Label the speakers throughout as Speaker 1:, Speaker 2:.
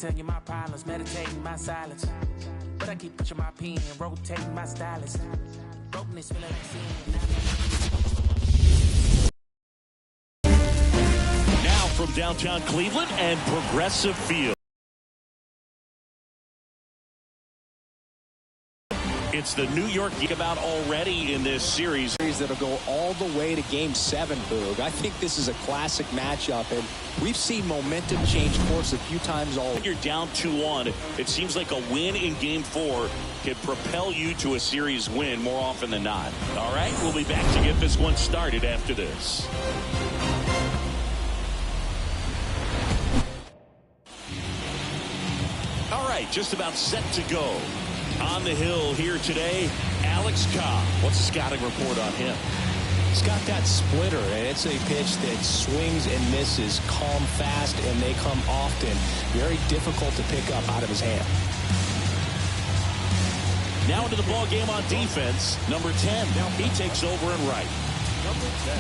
Speaker 1: tell you my problems, meditating my silence. But I keep pushing my pen, rotating my stylus. Brokenness feeling like sin.
Speaker 2: Now from downtown Cleveland and Progressive Field. It's the New York about already in this series.
Speaker 3: That'll go all the way to Game 7, Boog. I think this is a classic matchup, and we've seen momentum change course a few times already.
Speaker 2: You're down 2-1. It seems like a win in Game 4 can propel you to a series win more often than not. All right, we'll be back to get this one started after this. All right, just about set to go. On the hill here today, Alex Cobb. What's the scouting report on him?
Speaker 3: He's got that splitter, and it's a pitch that swings and misses, calm, fast, and they come often. Very difficult to pick up out of his hand.
Speaker 2: Now into the ball game on defense, number 10. He takes over and right.
Speaker 4: Number 10.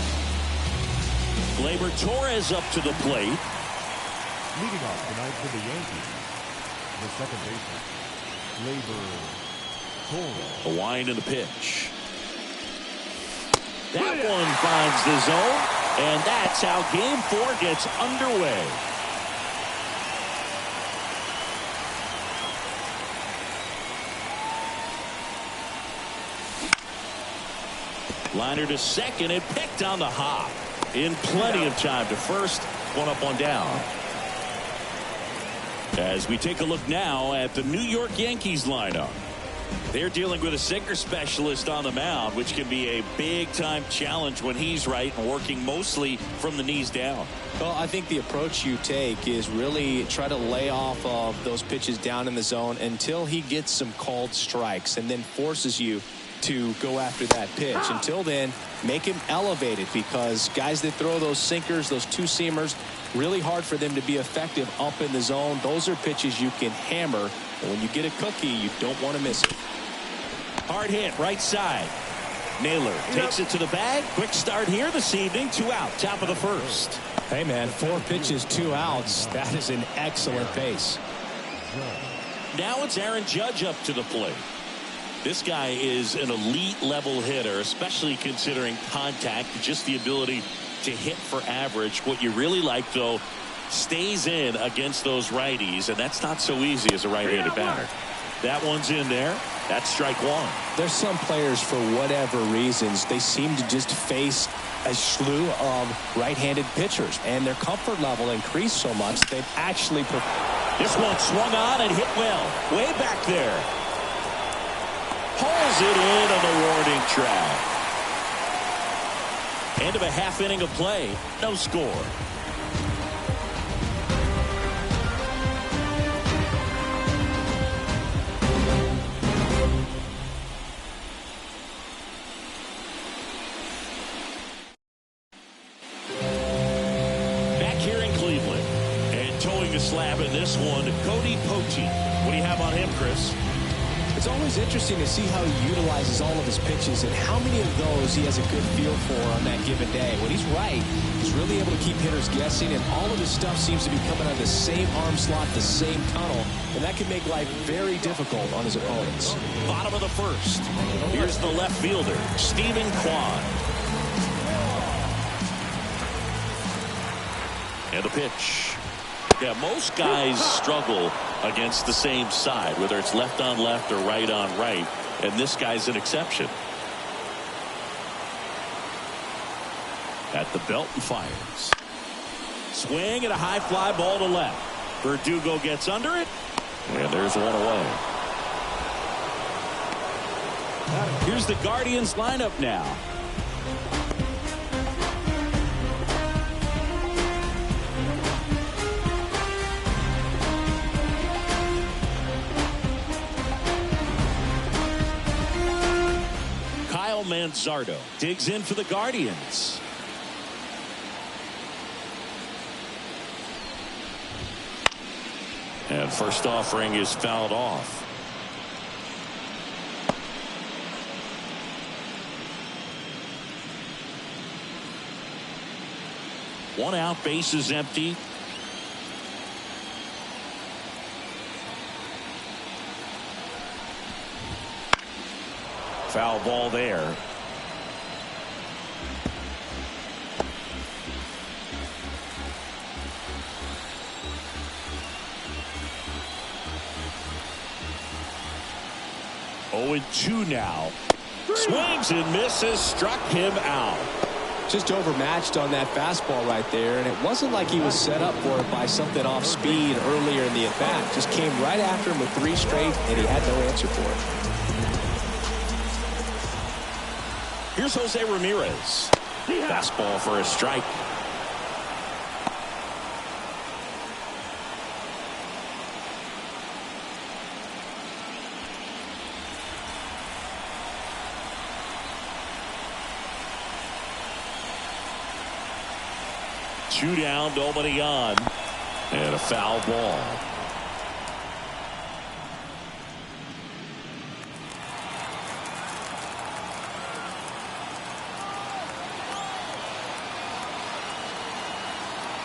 Speaker 2: Gleyber Torres up to the plate.
Speaker 4: Leading off tonight for the Yankees, the second baseman, Gleyber Torres.
Speaker 2: A wind in the pitch. That one finds the zone, and that's how Game 4 gets underway. Liner to second and picked on the hop. In plenty of time to first. One up, one down. As we take a look now at the New York Yankees lineup. They're dealing with a sinker specialist on the mound, which can be a big-time challenge when he's right and working mostly from the knees down.
Speaker 3: Well, I think the approach you take is really try to lay off of those pitches down in the zone until he gets some called strikes and then forces you to go after that pitch. Until then, make him elevated, because guys that throw those sinkers, those two-seamers, really hard for them to be effective up in the zone. Those are pitches you can hammer, and when you get a cookie, you don't want to miss it.
Speaker 2: Hard hit right side. Naylor takes it to the bag. Quick start here this evening. 2 out, top of the first.
Speaker 3: Hey man, 4 pitches, 2 outs. That is an excellent pace.
Speaker 2: Now it's Aaron Judge up to the plate. This guy is an elite level hitter, especially considering contact, just the ability to hit for average. What you really like, though, stays in against those righties, and that's not so easy as a right-handed batter. That one's in there. That's strike one.
Speaker 3: There's some players, for whatever reasons, they seem to just face a slew of right-handed pitchers, and their comfort level increased so much they've actually.
Speaker 2: This one swung on and hit well. Way back there. Pulls it in on the warning track. End of a half inning of play. No score. Back here in Cleveland. And towing the slab in this one, Cody Poteet. What do you have on him, Chris?
Speaker 3: It's always interesting to see how he utilizes all of his pitches and how many of those he has a good feel for on that given day. When he's right, he's really able to keep hitters guessing, and all of his stuff seems to be coming out of the same arm slot, the same tunnel, and that can make life very difficult on his opponents.
Speaker 2: Bottom of the first. Here's the left fielder, Stephen Kwan. And the pitch. Yeah, most guys struggle against the same side, whether it's left on left or right on right, and this guy's an exception. At the belt and fires. Swing and a high fly ball to left. Verdugo gets under it, and there's one away. Here's the Guardians lineup now. Manzardo digs in for the Guardians. And first offering is fouled off. One out, base is empty. Foul ball there. Oh, and 2 now. Swings and misses, struck him out.
Speaker 3: Just overmatched on that fastball right there, and it wasn't like he was set up for it by something off speed earlier in the at-bat. Just came right after him with 3 straight, and he had no answer for it.
Speaker 2: Here's Jose Ramirez. Fastball for a strike. Two down, nobody on, and a foul ball.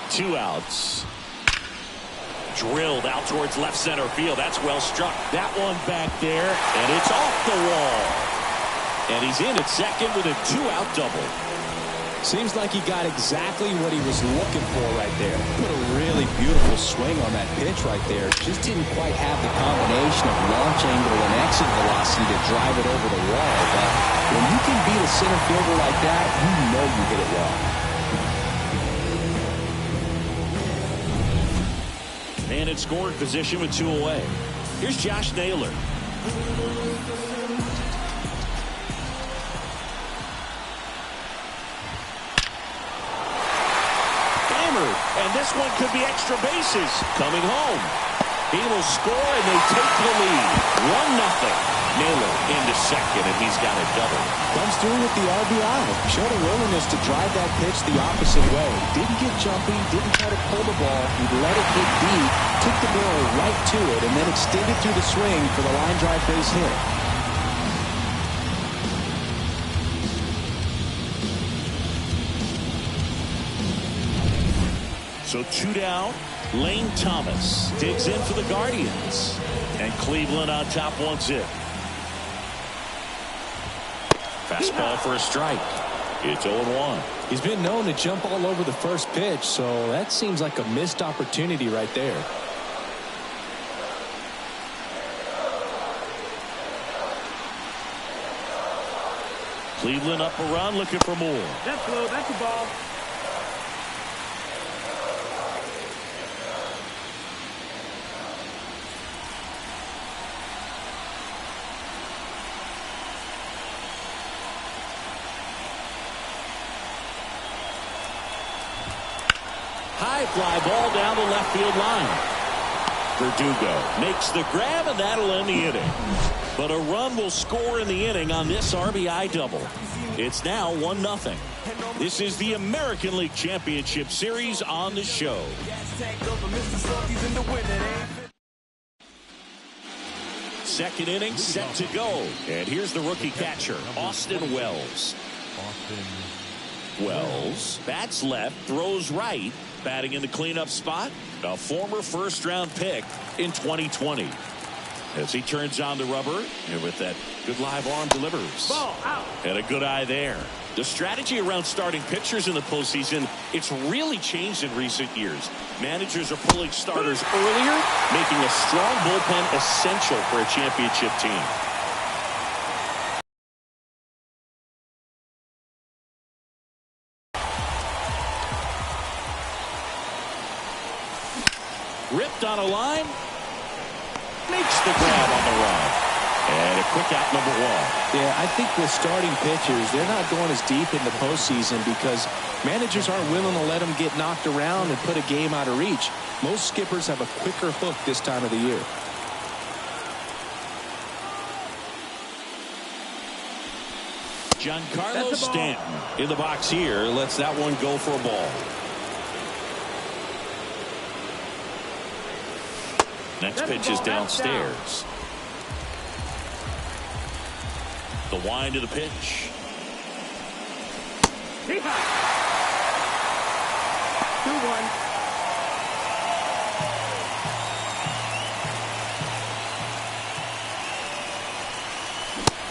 Speaker 2: Two outs. Drilled out towards left center field. That's well struck. That one back there, and it's off the wall. And he's in at second with a 2-out double.
Speaker 3: Seems like he got exactly what he was looking for right there. Put a really beautiful swing on that pitch right there. Just didn't quite have the combination of launch angle and exit velocity to drive it over the wall. But when you can beat a center fielder like that, you know you hit it well.
Speaker 2: And in scoring position with 2 away. Here's Josh Naylor. And this one could be extra bases. Coming home. He will score, and they take the lead. 1-0. Naylor into second, and he's got a double.
Speaker 3: Comes through with the RBI. Showed a willingness to drive that pitch the opposite way. Didn't get jumpy, didn't try to pull the ball. He let it hit deep, took the barrel right to it, and then extended through the swing for the line drive base hit.
Speaker 2: So 2 down. Lane Thomas digs in for the Guardians. And Cleveland on top 1-0. Fastball for a strike. It's 0-1.
Speaker 3: He's been known to jump all over the first pitch, so that seems like a missed opportunity right there.
Speaker 2: Cleveland up a run, looking for more.
Speaker 5: That's low. That's a ball.
Speaker 2: High fly ball down the left field line. Verdugo makes the grab, and that'll end the inning. But a run will score in the inning on this RBI double. It's now 1-0. This is the American League Championship Series on the show. Second inning set to go. And here's the rookie catcher, Austin Wells. Wells bats left, throws right. Batting in the cleanup spot, a former first-round pick in 2020. As he turns on the rubber, and with that good live arm delivers.
Speaker 5: Ball out.
Speaker 2: And a good eye there. The strategy around starting pitchers in the postseason, it's really changed in recent years. Managers are pulling starters earlier, making a strong bullpen essential for a championship team. Ripped on a line. Makes the grab on the run. And a quick out, number 1.
Speaker 3: Yeah, I think with starting pitchers, they're not going as deep in the postseason because managers aren't willing to let them get knocked around and put a game out of reach. Most skippers have a quicker hook this time of the year.
Speaker 2: Giancarlo Stanton in the box here. Lets that one go for a ball. Next pitch is downstairs. The wind of the pitch.
Speaker 5: 2-1.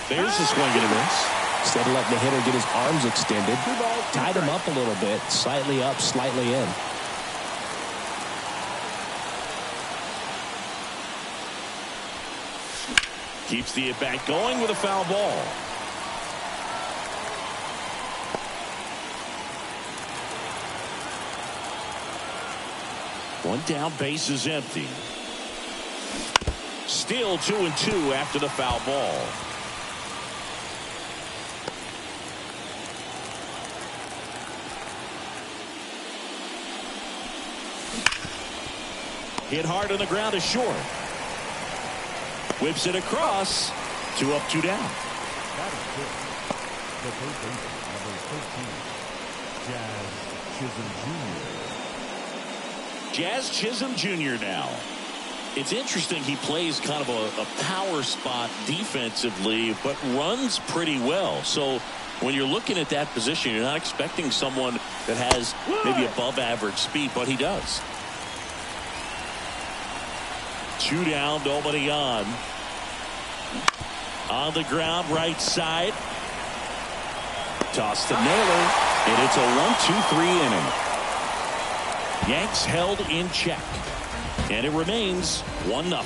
Speaker 2: There's a swing and a miss.
Speaker 3: Instead of letting the hitter get his arms extended, tied him up a little bit, slightly up, slightly in.
Speaker 2: Keeps the at-bat going with a foul ball. One down, base is empty. Still 2-2 after the foul ball. Hit hard on the ground is short. Whips it across. 2 up, 2 down.
Speaker 4: That is good. The third baseman, number 13, Jazz Chisholm Jr.
Speaker 2: Jazz Chisholm Jr. now. It's interesting, he plays kind of a power spot defensively, but runs pretty well. So when you're looking at that position, you're not expecting someone that has maybe above average speed, but he does. 2 down, nobody on. On the ground, right side. Toss to Naylor, and it's a 1-2-3 inning. Yanks held in check, and it remains 1-0.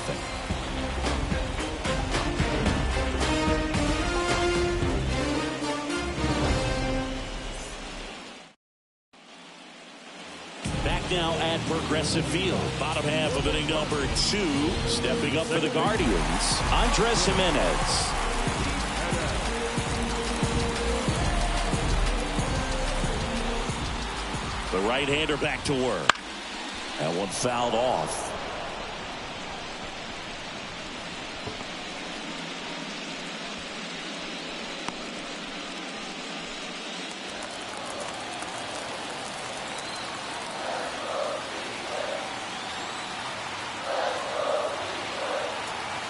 Speaker 2: Now at Progressive Field, bottom half of inning number 2, stepping up for the Guardians, Andres Jimenez. The right-hander back to work. That one fouled off.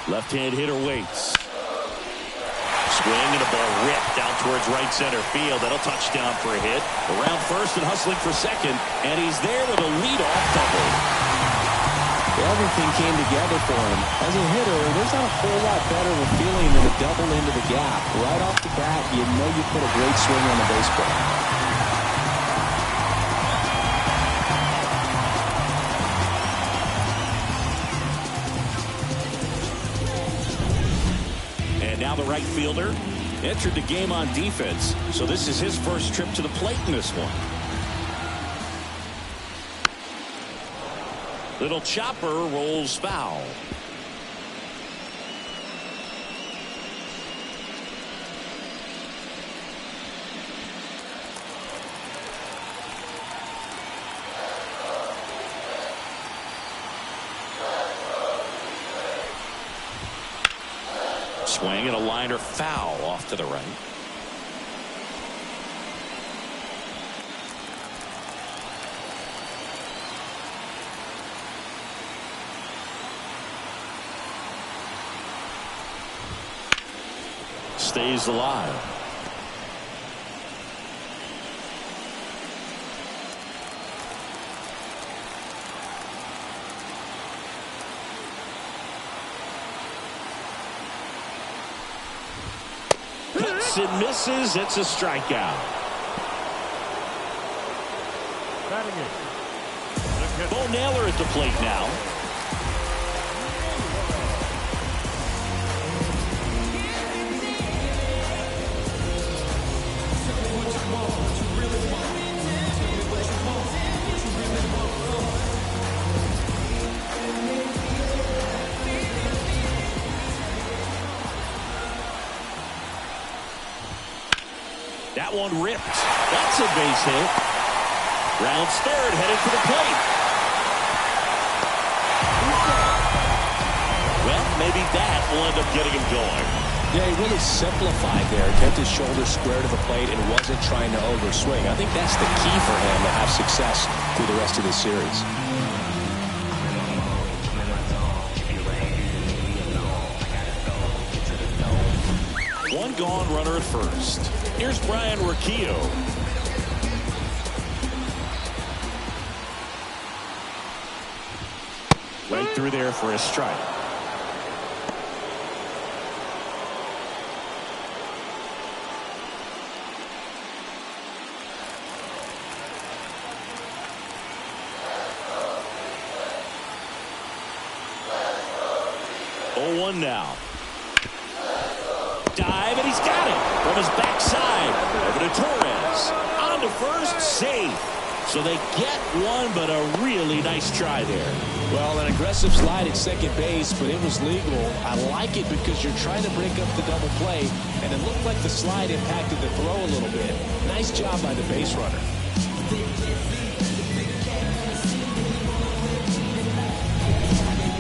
Speaker 2: Left-hand hitter waits. Swing and a ball ripped out towards right center field. That'll touch down for a hit. Around first and hustling for second. And he's there with a leadoff double.
Speaker 3: Everything came together for him. As a hitter, there's not a whole lot better of a feeling than a double into the gap. Right off the bat, you know you put a great swing on the baseball.
Speaker 2: Now the right fielder entered the game on defense, so this is his first trip to the plate in this one. Little chopper rolls foul. Swing and a liner foul off to the right. Stays alive. And misses. It's a strikeout.
Speaker 4: Batting it.
Speaker 2: Bo Naylor at the plate now. That one ripped. That's a base hit. Rounds third, headed for the plate. Well, maybe that will end up getting him going.
Speaker 3: Yeah, he really simplified there. Kept his shoulder square to the plate and wasn't trying to overswing. I think that's the key for him to have success through the rest of this series.
Speaker 2: One gone, runner at first. Here's Brian Riccio. Right through there for a strike. 1 now. Dive, and he's got it from his backside. Over to Torres. On to first, safe. So they get one, but a really nice try there.
Speaker 3: Well, an aggressive slide at second base, but it was legal. I like it because you're trying to break up the double play, and it looked like the slide impacted the throw a little bit. Nice job by the base runner.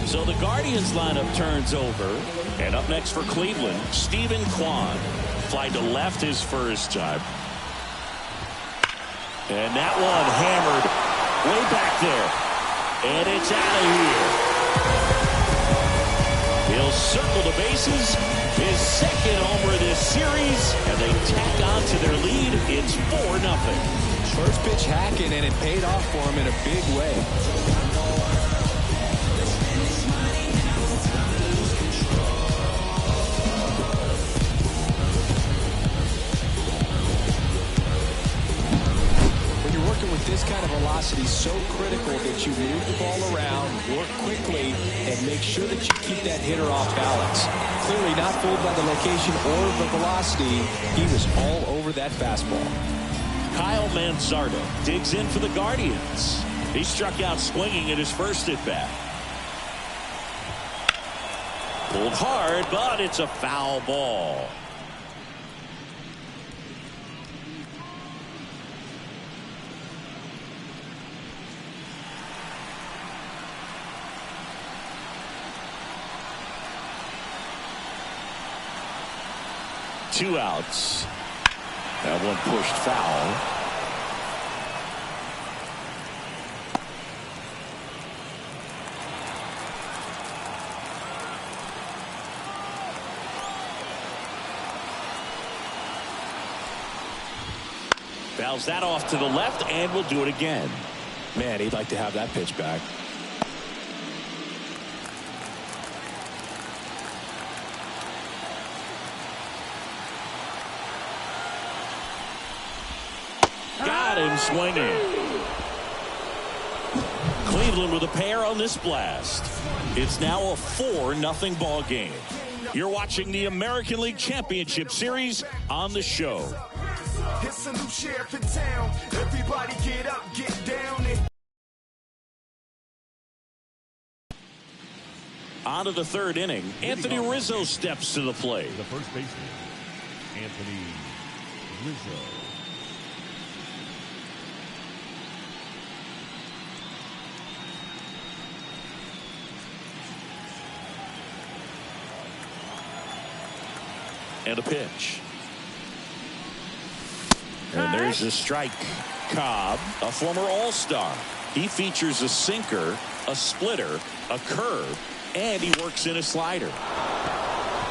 Speaker 2: So the Guardians lineup turns over, and up next for Cleveland, Stephen Kwan. Fly to left his first time. And that one hammered way back there. And it's out of here. He'll circle the bases. His second homer this series. And they tack on to their lead. It's 4-0.
Speaker 3: First pitch hacking, and it paid off for him in a big way. With this kind of velocity, so critical that you move the ball around, work quickly, and make sure that you keep that hitter off balance. Clearly not fooled by the location or the velocity. He was all over that fastball.
Speaker 2: Kyle Manzardo digs in for the Guardians. He struck out swinging at his first at-bat. Pulled hard, but it's a foul ball. Two outs. That one pushed foul. Fouls that off to the left, and we'll do it again.
Speaker 3: Man, he'd like to have that pitch back.
Speaker 2: Got him swinging. Cleveland with a pair on this blast. It's now a 4-0 ball game. You're watching the American League Championship Series on the show.
Speaker 6: It's a new sheriff in town. Everybody get up, get down.
Speaker 2: On to the third inning. Anthony Rizzo steps to the plate.
Speaker 4: The first baseman, Anthony Rizzo.
Speaker 2: And a pitch. And there's a strike. Cobb, a former All-Star. He features a sinker, a splitter, a curve, and he works in a slider.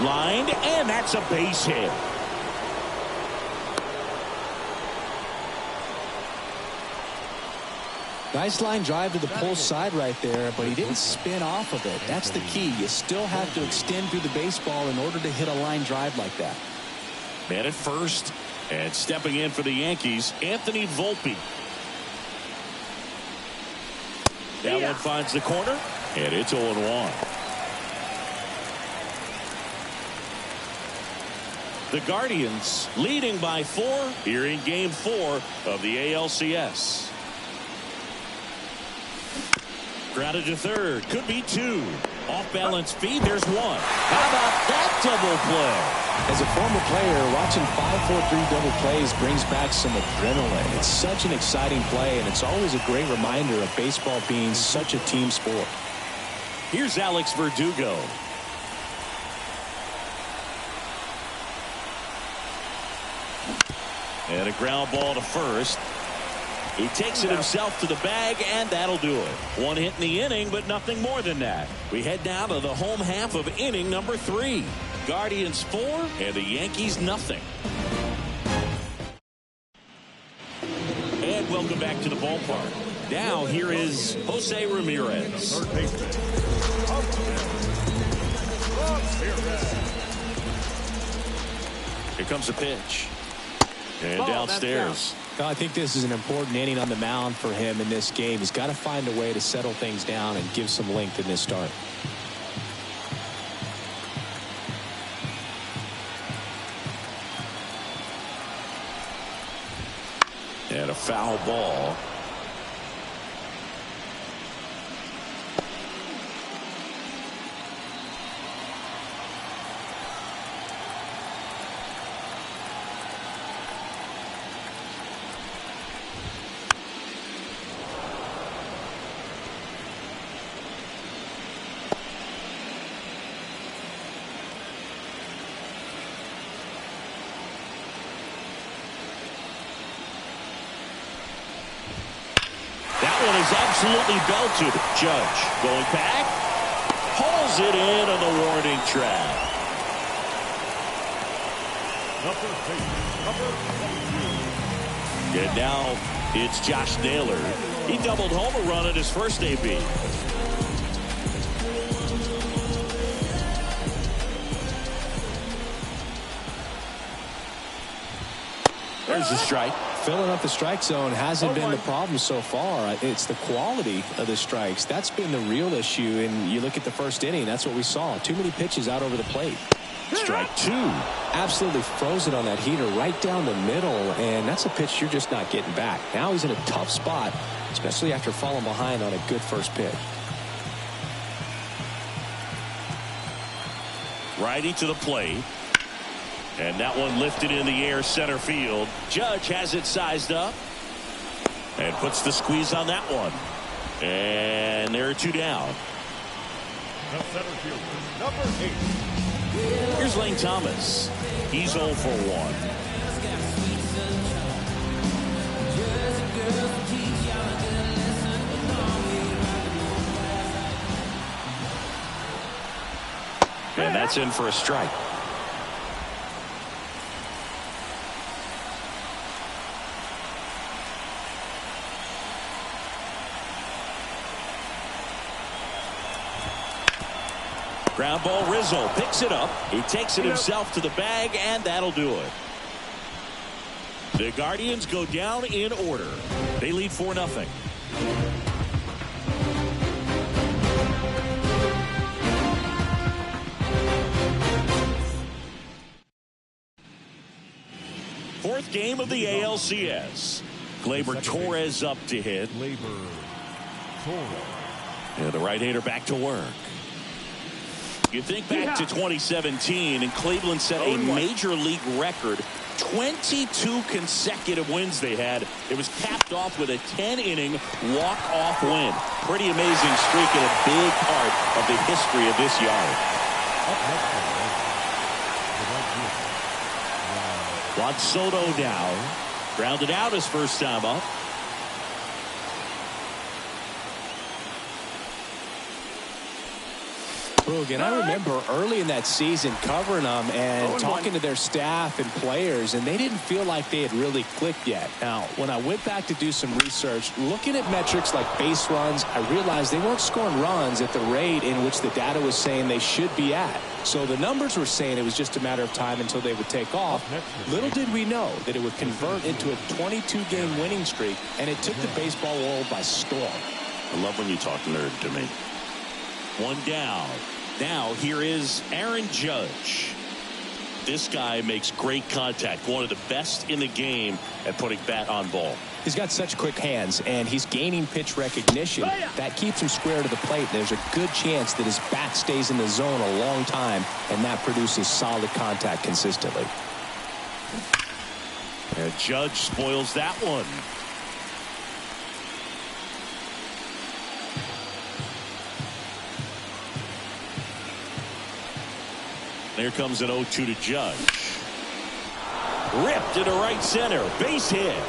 Speaker 2: Lined, and that's a base hit.
Speaker 3: Nice line drive to the pull side right there, but he didn't spin off of it. That's the key. You still have to extend through the baseball in order to hit a line drive like that.
Speaker 2: Man at first, and stepping in for the Yankees, Anthony Volpe. That one finds the corner, and it's 0-1. The Guardians leading by 4 here in Game 4 of the ALCS. Grounded to third. Could be 2. Off balance feed. There's 1. How about that double play?
Speaker 3: As a former player, watching 5-4-3 double plays brings back some adrenaline. It's such an exciting play, and it's always a great reminder of baseball being such a team sport.
Speaker 2: Here's Alex Verdugo. And a ground ball to first. He takes it himself to the bag, and that'll do it. 1 hit in the inning, but nothing more than that. We head down to the home half of inning number 3. Guardians 4 and the Yankees nothing. And welcome back to the ballpark. Now here is Jose Ramirez.
Speaker 4: Third baseman,
Speaker 2: Here comes a pitch. And downstairs.
Speaker 3: I think this is an important inning on the mound for him in this game. He's got to find a way to settle things down and give some length in this start.
Speaker 2: And a foul ball. Is absolutely belted. Judge going back, pulls it in on the warning track. And now it's Josh Naylor. He doubled home a run at his first AB. There's a strike.
Speaker 3: Filling up the strike zone hasn't been the problem so far. It's the quality of the strikes. That's been the real issue. And you look at the first inning, that's what we saw. Too many pitches out over the plate.
Speaker 2: Strike two.
Speaker 3: Absolutely frozen on that heater right down the middle. And that's a pitch you're just not getting back. Now he's in a tough spot, especially after falling behind on a good first pitch.
Speaker 2: Righty to the plate. And that one lifted in the air center field. Judge has it sized up. And puts the squeeze on that one. And there are two down.
Speaker 4: The center fielder, number 8.
Speaker 2: Here's Lane Thomas. He's 0 for 1. And that's in for a strike. Ground ball, Rizzo picks it up. He takes it himself to the bag, and that'll do it. The Guardians go down in order. They lead 4-0. Fourth game of the ALCS. Gleyber Torres up to hit.
Speaker 4: Gleyber Torres.
Speaker 2: And the right-hander back to work. You think back to 2017, and Cleveland set a major league record. 22 consecutive wins they had. It was capped off with a 10-inning walk-off win. Pretty amazing streak and a big part of the history of this yard. Juan Soto now. Grounded out his first time up.
Speaker 3: And I remember early in that season covering them and talking to their staff and players, and they didn't feel like they had really clicked yet. Now, when I went back to do some research, looking at metrics like base runs, I realized they weren't scoring runs at the rate in which the data was saying they should be at. So the numbers were saying it was just a matter of time until they would take off. Little did we know that it would convert into a 22-game winning streak, and it took the baseball world by storm.
Speaker 2: I love when you talk nerd to me. One down. Now here is Aaron Judge. This guy makes great contact. One of the best in the game at putting bat on ball.
Speaker 3: He's got such quick hands, and he's gaining pitch recognition. That keeps him square to the plate. There's a good chance that his bat stays in the zone a long time, and that produces solid contact consistently.
Speaker 2: And Judge spoils that one. There comes an 0-2 to Judge. Ripped into right center. Base hit.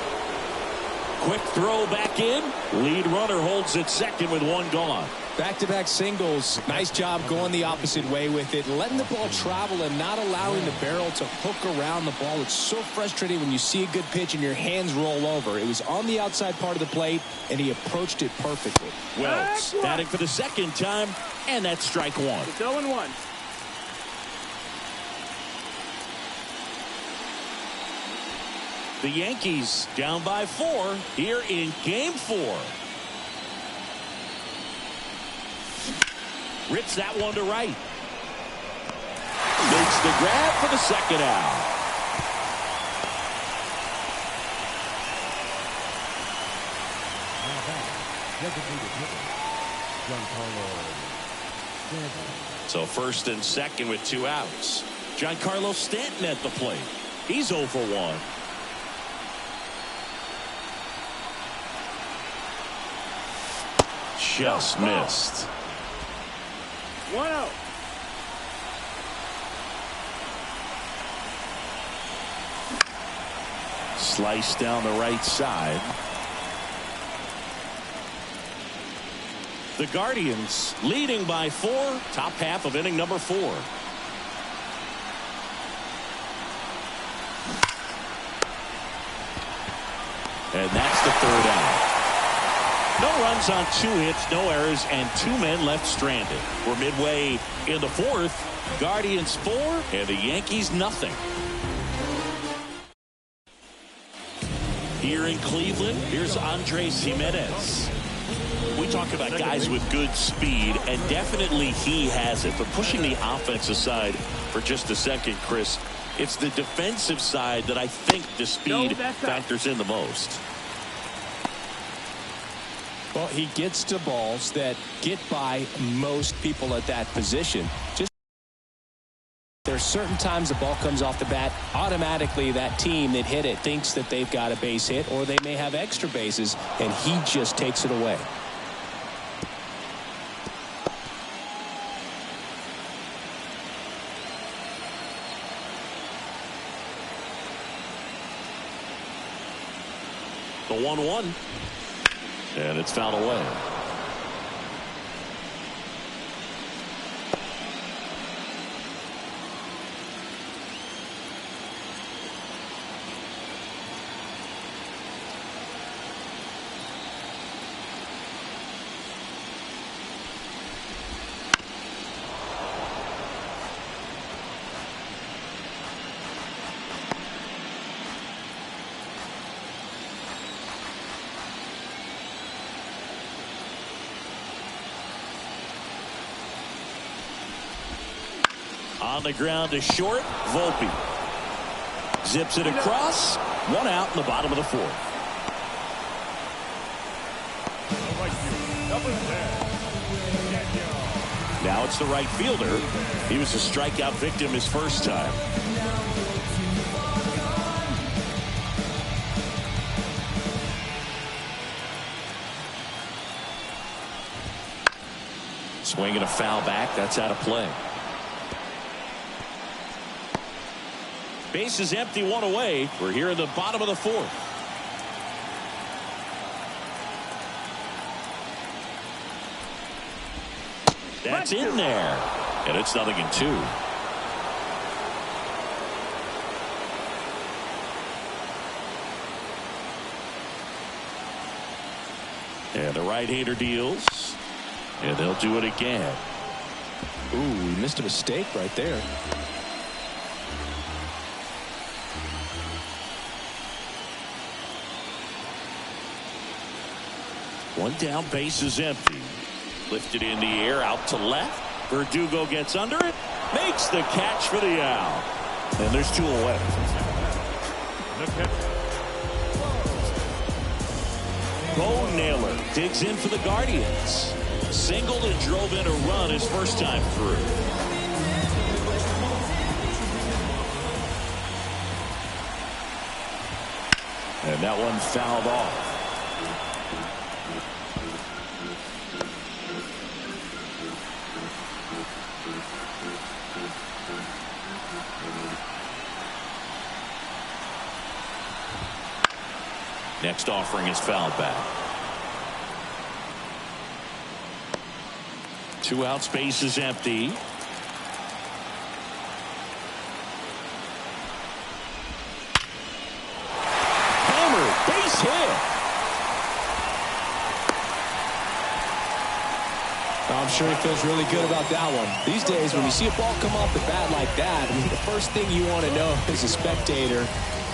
Speaker 2: Quick throw back in. Lead runner holds it second with one gone.
Speaker 3: Back-to-back singles. Nice job going the opposite way with it. Letting the ball travel and not allowing the barrel to hook around the ball. It's so frustrating when you see a good pitch and your hands roll over. It was on the outside part of the plate, and he approached it perfectly.
Speaker 2: Wells batting for the second time, and that's strike one.
Speaker 5: It's 0-1.
Speaker 2: The Yankees down by 4 here in game 4. Rips that one to right. Makes the grab for the 2nd out.
Speaker 4: Designated hitter, Giancarlo Stanton.
Speaker 2: So first and second with 2 outs. Giancarlo Stanton at the plate. He's 0 for 1. Just missed.
Speaker 5: 1-0.
Speaker 2: Slice down the right side. The Guardians leading by 4. Top half of inning number 4. And that's the 3rd out. No runs on 2 hits, no errors, and 2 men left stranded. We're midway in the 4th. Guardians 4 and the Yankees nothing. Here in Cleveland, here's Andres Jimenez. We talk about guys with good speed, and definitely he has it. But pushing the offense aside for just a second, Chris, it's the defensive side that I think the speed factors in the most.
Speaker 3: Well, he gets to balls that get by most people at that position. There's certain times the ball comes off the bat, automatically that team that hit it thinks that they've got a base hit, or they may have extra bases, and he just takes it away.
Speaker 2: The 1-1. And it's fouled away. On the ground to short, Volpe. Zips it across. 1 out in the bottom of the 4th. Now it's the right fielder. He was a strikeout victim his first time. Swinging a foul back. That's out of play. Base is empty, 1 away. We're here in the bottom of the 4th. That's in there. And it's 0-2. And the right-hander deals. And they'll do it again.
Speaker 3: Ooh, he missed a mistake right there.
Speaker 2: One down, base is empty. Lifted in the air, out to left. Verdugo gets under it, makes the catch for the out. And there's 2 away. Bo Naylor digs in for the Guardians. Singled and drove in a run his first time through. And that one fouled off. Next offering is fouled back. 2 out, space is empty. Hammer, base hit.
Speaker 3: I'm sure he feels really good about that one. These days, when you see a ball come off the bat like that, I mean, the first thing you want to know as a spectator,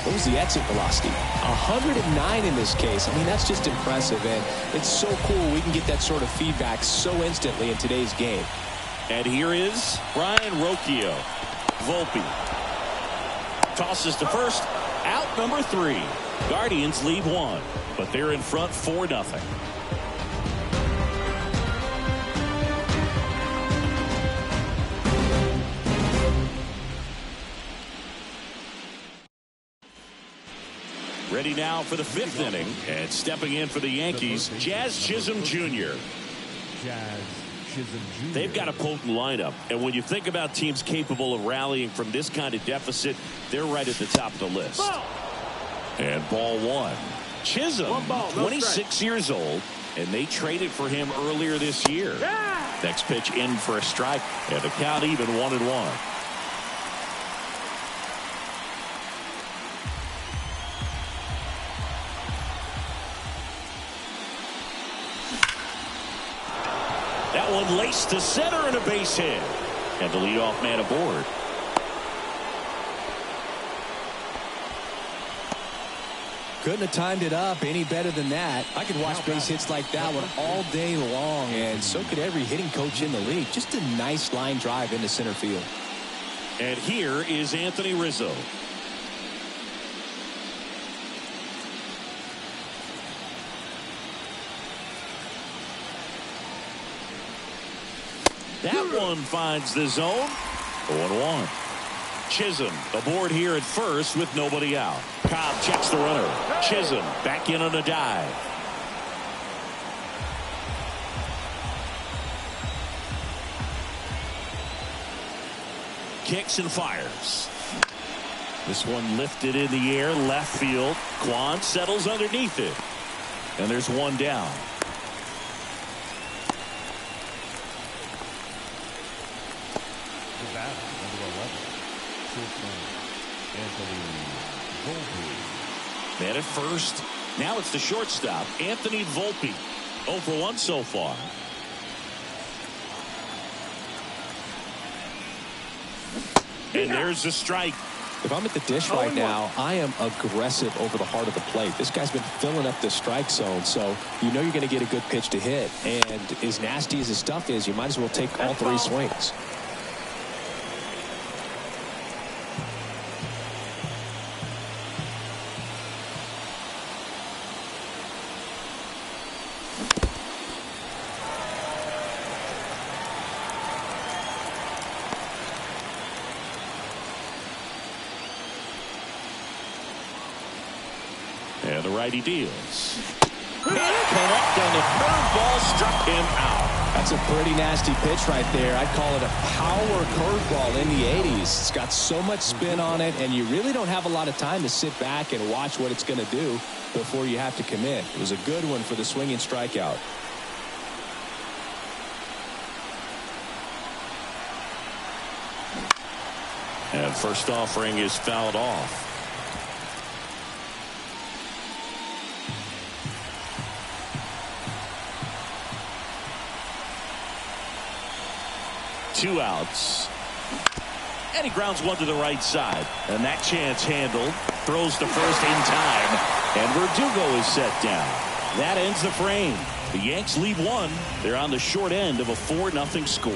Speaker 3: what was the exit velocity? 109 in this case. I mean, that's just impressive, and it's so cool we can get that sort of feedback so instantly in today's game.
Speaker 2: And here is Brian Rocchio. Volpe tosses to first. Out number 3. Guardians lead 1, but they're in front 4-0. Ready now for the 5th inning. And stepping in for the Yankees, Jazz Chisholm Jr.
Speaker 4: Jazz Chisholm Jr.
Speaker 2: They've got a potent lineup. And when you think about teams capable of rallying from this kind of deficit, they're right at the top of the list. And ball 1. Chisholm, 26 years old, and they traded for him earlier this year. Next pitch in for a strike, and the count even 1-1. That one laced to center and a base hit. And the leadoff man aboard.
Speaker 3: Couldn't have timed it up any better than that. I could watch base hits like that one all day long, and so could every hitting coach in the league. Just a nice line drive into center field.
Speaker 2: And here is Anthony Rizzo. That one finds the zone. 0-1. Chisholm aboard here at first with nobody out. Cobb checks the runner. Chisholm back in on a dive. Kicks and fires. This one lifted in the air, left field. Kwan settles underneath it. And there's one down.
Speaker 4: The batter, number 11. Anthony Volpe.
Speaker 2: Man at first. Now it's the shortstop, Anthony Volpe. 0 for 1 so far. And there's the strike.
Speaker 3: If I'm at the dish right now, I am aggressive over the heart of the plate. This guy's been filling up the strike zone, so you know you're going to get a good pitch to hit. And as nasty as his stuff is, you might as well take all 3 swings.
Speaker 2: And the righty deals. Can't connect on the curveball, struck him out.
Speaker 3: That's a pretty nasty pitch right there. I'd call it a power curveball in the 80s. It's got so much spin on it, and you really don't have a lot of time to sit back and watch what it's going to do before you have to commit. It was a good one for the swinging strikeout.
Speaker 2: And first offering is fouled off. Two outs. And he grounds one to the right side. And that chance handled. Throws to first in time. And Verdugo is set down. That ends the frame. The Yanks lead 1. They're on the short end of a 4-0 score.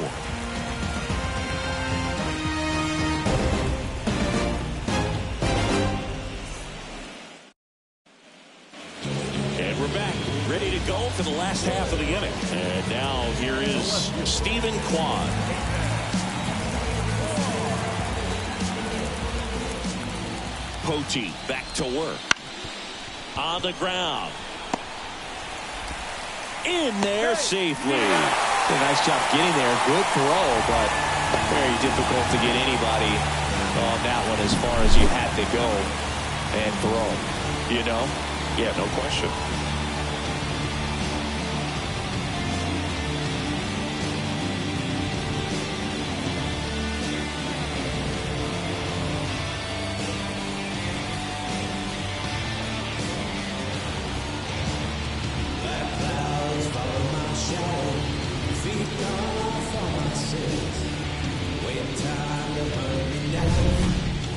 Speaker 2: And we're back. Ready to go for the last half of the inning. And now here is Stephen Kwan. Pote back to work. On the ground. In there safely.
Speaker 3: A nice job getting there. Good throw, but very difficult to get anybody on that one as far as you had to go and throw. You know?
Speaker 2: Yeah, no question.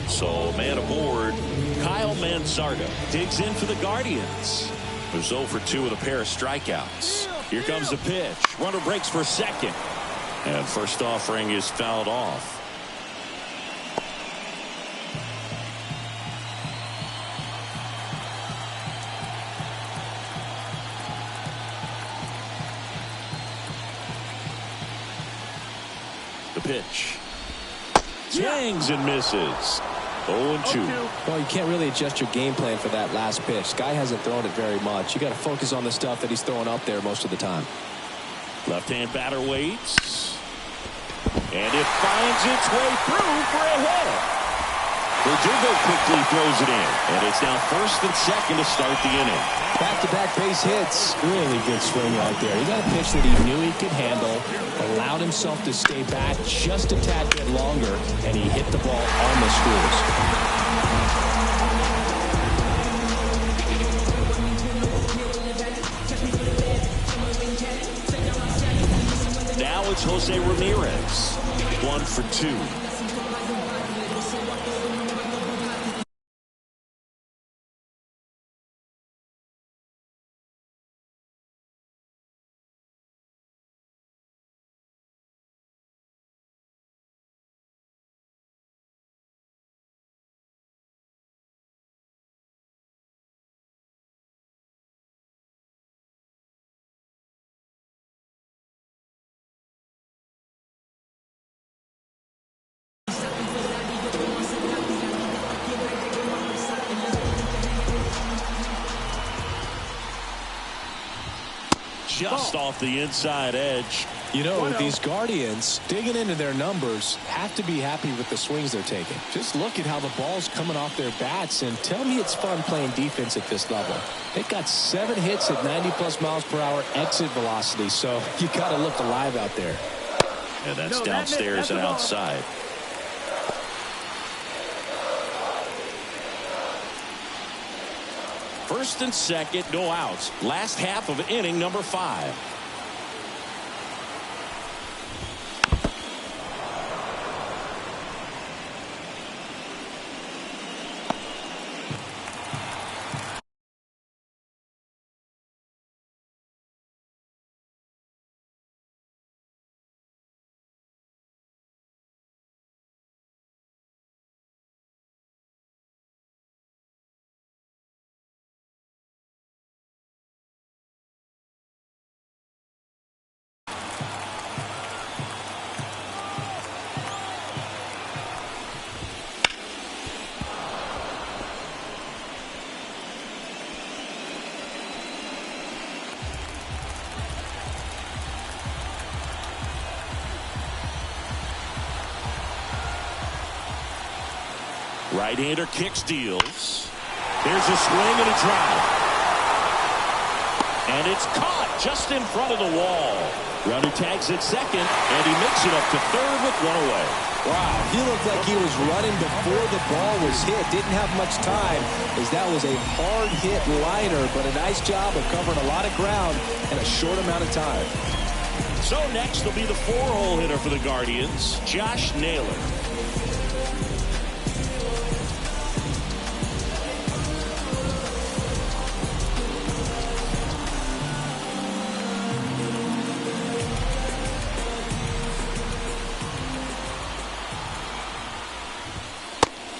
Speaker 2: So, man aboard, Kyle Mansarda digs in for the Guardians. Who's 0 for 2 with a pair of strikeouts. Here comes the pitch. Runner breaks for second. And first offering is fouled off. The pitch. Swings and misses. 0-2.
Speaker 3: Well, you can't really adjust your game plan for that last pitch. Guy hasn't thrown it very much. You got to focus on the stuff that he's throwing up there most of the time.
Speaker 2: Left-hand batter waits. And it finds its way through for a hit. Verdugo quickly throws it in. And it's now first and second to start the inning.
Speaker 3: Back-to-back base hits. Really good swing right there. He got a pitch that he knew he could handle, allowed himself to stay back just a tad bit longer, and he hit the ball on the screws.
Speaker 2: Now it's Jose Ramirez. 1 for 2. Just off the inside edge.
Speaker 3: You know, these Guardians digging into their numbers have to be happy with the swings they're taking. Just look at how the ball's coming off their bats and tell me it's fun playing defense at this level. They've got 7 hits at 90+ miles per hour exit velocity, so you got to look alive out there.
Speaker 2: And that's downstairs and outside. First and second, no outs. Last half of inning number 5. Right-hander kicks, deals. There's a swing and a drive. And it's caught just in front of the wall. Runner tags at second, and he makes it up to third with 1 away.
Speaker 3: Wow, he looked like he was running before the ball was hit. Didn't have much time, as that was a hard-hit liner, but a nice job of covering a lot of ground in a short amount of time.
Speaker 2: So next will be the 4-hole hitter for the Guardians, Josh Naylor.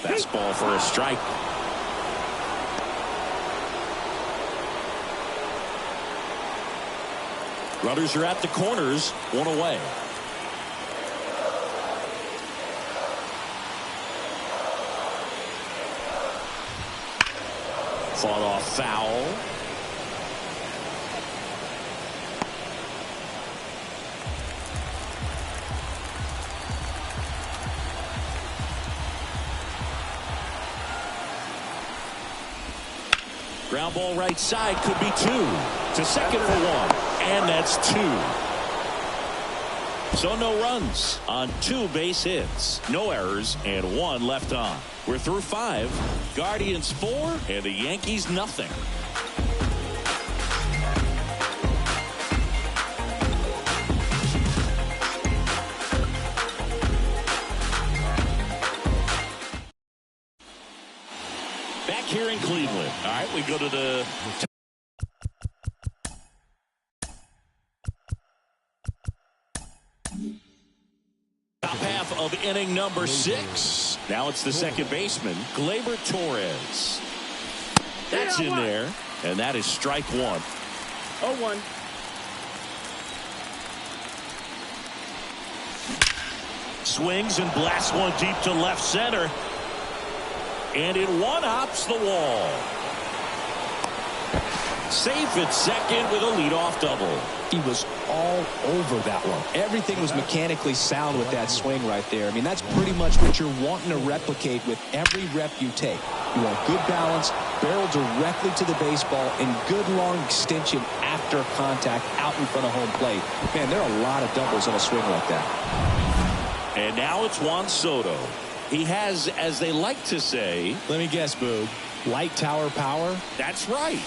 Speaker 2: Fastball for a strike. Runners are at the corners, 1 away. Fought off foul. Ground ball right side, could be 2. To second for 1. And that's 2. So no runs on 2 base hits. No errors and 1 left on. We're through 5. Guardians 4 and the Yankees nothing. Back here in Cleveland. All right, we go to the top half of inning number 6. Now it's the second baseman, Gleyber Torres. That's in there, and that is strike 1.
Speaker 5: 0-1.
Speaker 2: Swings and blasts one deep to left center. And it one-hops the wall. Safe at second with a leadoff double.
Speaker 3: He was all over that one. Everything was mechanically sound with that swing right there. I mean, that's pretty much what you're wanting to replicate with every rep you take. You want good balance, barrel directly to the baseball, and good long extension after contact out in front of home plate. Man, there are a lot of doubles in a swing like that.
Speaker 2: And now it's Juan Soto. He has, as they like to say,
Speaker 3: let me guess, Boog, light tower power?
Speaker 2: That's right.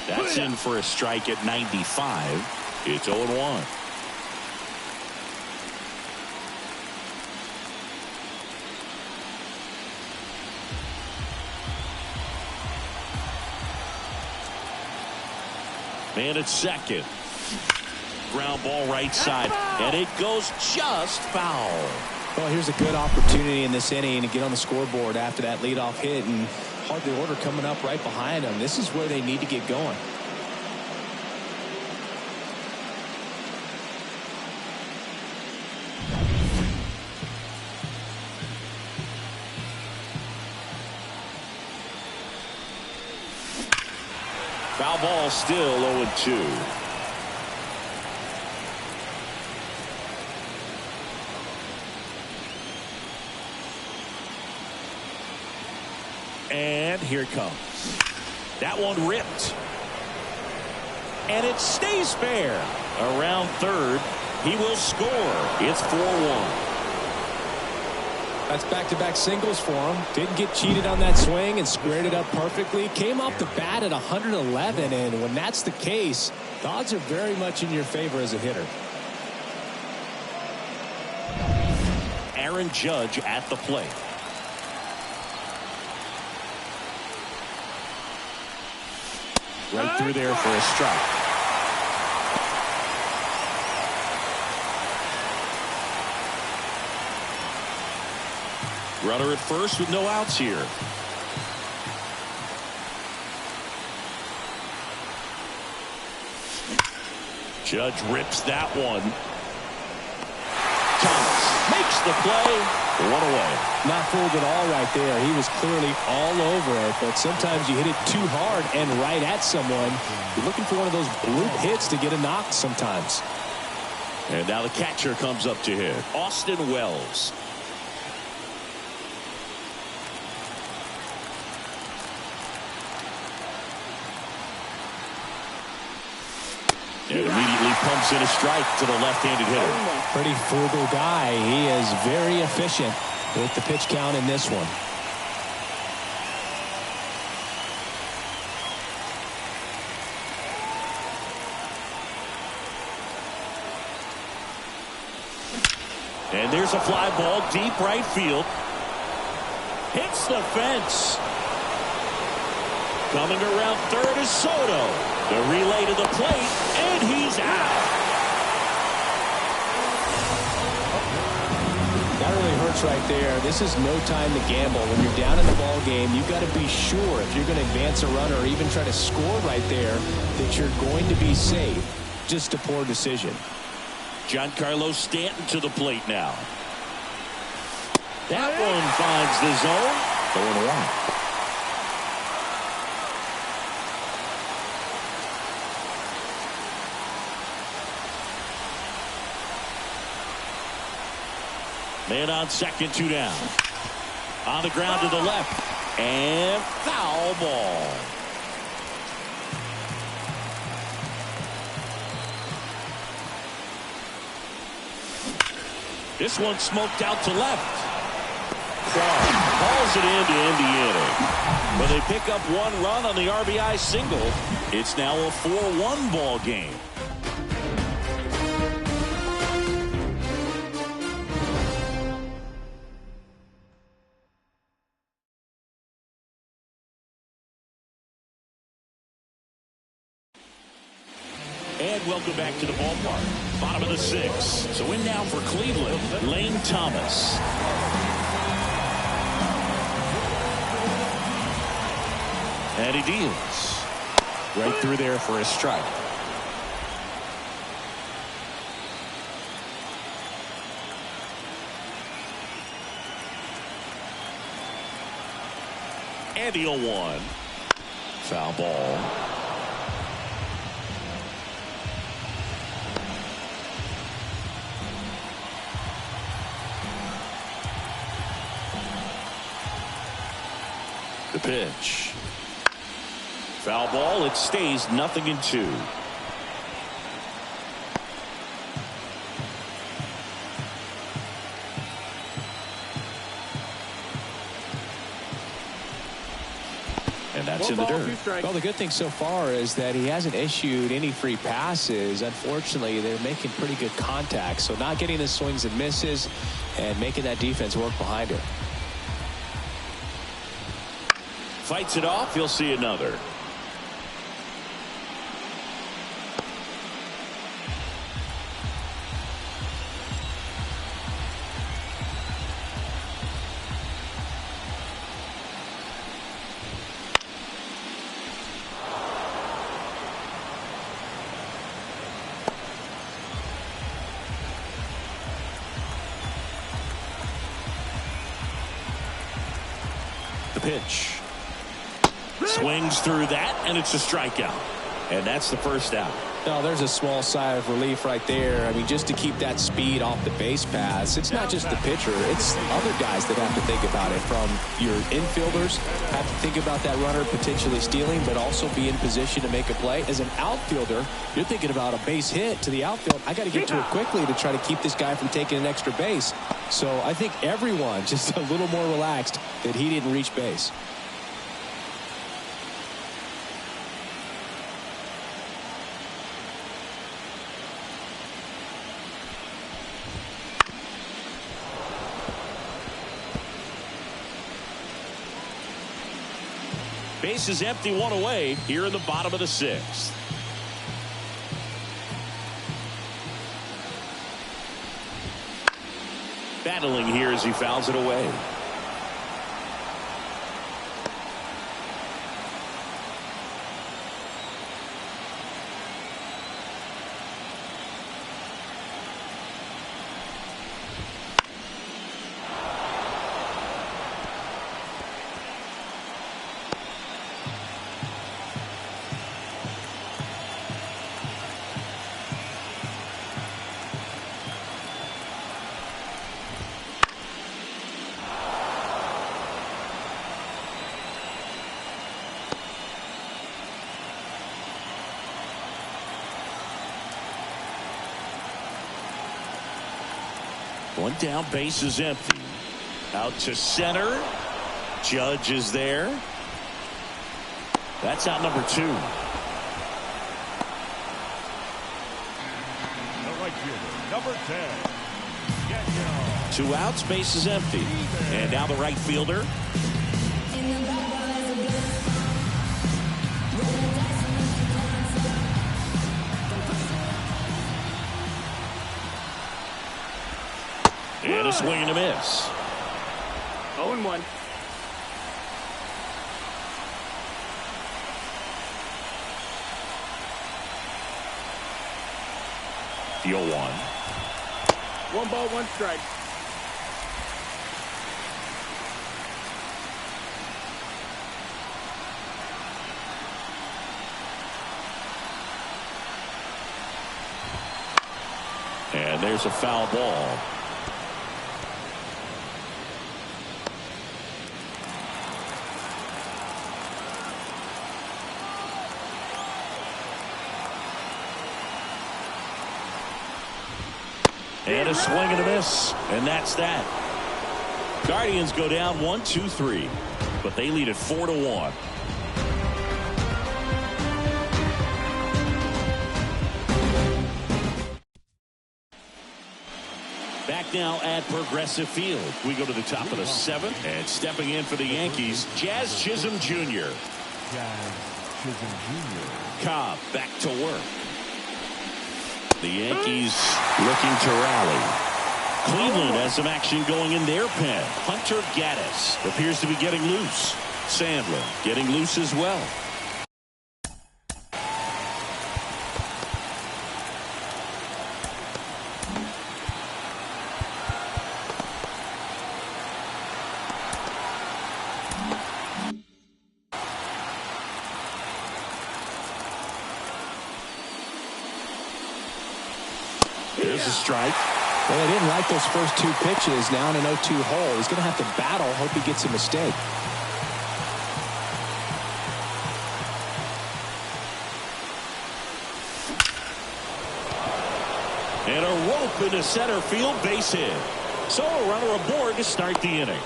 Speaker 2: That's in for a strike at 95. It's 0-1. Man at second. Ground ball right side. And it goes just foul.
Speaker 3: Well, here's a good opportunity in this inning to get on the scoreboard after that leadoff hit, and hardly order coming up right behind them. This is where they need to get going.
Speaker 2: Foul ball, still 0-2. And here it comes. That one ripped. And it stays fair. Around third, he will score. It's 4-1.
Speaker 3: That's back-to-back singles for him. Didn't get cheated on that swing and squared it up perfectly. Came off the bat at 111, and when that's the case, the odds are very much in your favor as a hitter.
Speaker 2: Aaron Judge at the plate. Right through there for a strike. Runner at first with no outs here. Judge rips that one. Thomas makes the play. One away.
Speaker 3: Not fooled at all right there. He was clearly all over it, but sometimes you hit it too hard and right at someone. You're looking for one of those bloop hits to get a knock sometimes.
Speaker 2: And now the catcher comes up to hit. Austin Wells. And immediately pumps in a strike to the left-handed hitter.
Speaker 3: Pretty frugal guy. He is very efficient with the pitch count in this one.
Speaker 2: And there's a fly ball deep right field. Hits the fence. Coming around third is Soto. The relay to the plate, and he's out.
Speaker 3: That really hurts right there. This is no time to gamble. When you're down in the ball game, you've got to be sure if you're going to advance a runner or even try to score right there that you're going to be safe. Just a poor decision.
Speaker 2: Giancarlo Stanton to the plate now. That one finds the zone. 0-1. Man on second, 2 down. On the ground to the left. And foul ball. This one smoked out to left. Clark hauls it in to end the inning. But they pick up 1 run on the RBI single. It's now a 4-1 ball game. And welcome back to the ballpark. Bottom of the 6th. So in now for Cleveland, Lane Thomas. And he deals. Right through there for a strike. And the 0-1. Foul ball. The pitch. Foul ball. It stays 0-2. And that's in the dirt.
Speaker 3: Well, the good thing so far is that he hasn't issued any free passes. Unfortunately, they're making pretty good contact. So not getting the swings and misses and making that defense work behind it.
Speaker 2: Fights it off. You'll see another. The pitch. Swings through that, and it's a strikeout. And that's the first out.
Speaker 3: No, there's a small sigh of relief right there. I mean, just to keep that speed off the base paths. It's not just the pitcher. It's other guys that have to think about it. From your infielders have to think about that runner potentially stealing, but also be in position to make a play. As an outfielder, you're thinking about a base hit to the outfield. I got to get to it quickly to try to keep this guy from taking an extra base. So I think everyone just a little more relaxed that he didn't reach base.
Speaker 2: Base is empty, one away here in the bottom of the 6th. Battling here as he fouls it away. One down, base is empty. Out to center. Judge is there. That's out number 2.
Speaker 4: The right fielder, number 10.
Speaker 2: 2 outs, base is empty. And now the right fielder. And a swing and a miss.
Speaker 5: 0-1.
Speaker 2: The 0-1.
Speaker 5: 1 ball, 1 strike.
Speaker 2: And there's a foul ball. And a swing and a miss. And that's that. Guardians go down 1-2-3. But they lead at 4-1. Back now at Progressive Field. We go to the top of the 7th. And stepping in for the Yankees, Jazz Chisholm Jr. Cobb back to work. The Yankees looking to rally. Cleveland has some action going in their pen. Hunter Gaddis appears to be getting loose. Sandlin getting loose as well. There's a strike.
Speaker 3: Well, they didn't like those first two pitches. Now in an 0-2 hole, he's going to have to battle. Hope he gets a mistake.
Speaker 2: And a rope into center field, base hit. So a runner aboard to start the inning.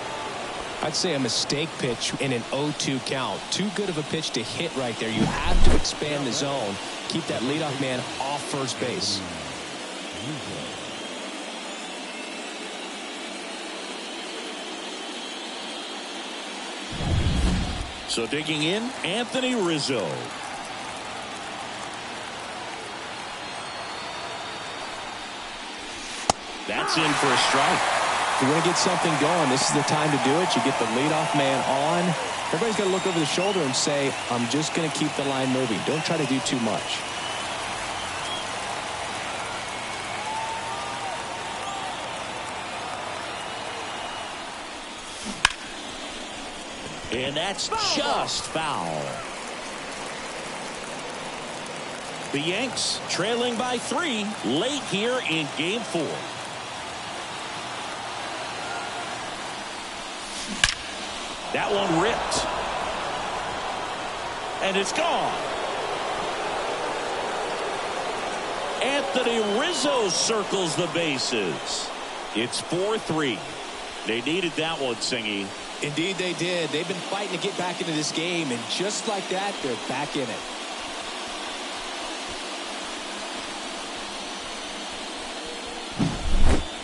Speaker 3: I'd say a mistake pitch in an 0-2 count. Too good of a pitch to hit right there. You have to expand the zone. Keep that leadoff man off first base.
Speaker 2: So digging in, Anthony Rizzo. That's in for a strike.
Speaker 3: If you want to get something going, this is the time to do it. You get the leadoff man on. Everybody's got to look over the shoulder and say, I'm just going to keep the line moving. Don't try to do too much.
Speaker 2: And that's just foul. The Yanks trailing by 3 late here in game 4. That one ripped. And it's gone. Anthony Rizzo circles the bases. It's 4-3. They needed that one, Singy.
Speaker 3: Indeed they did. They've been fighting to get back into this game, and just like that, they're back in it.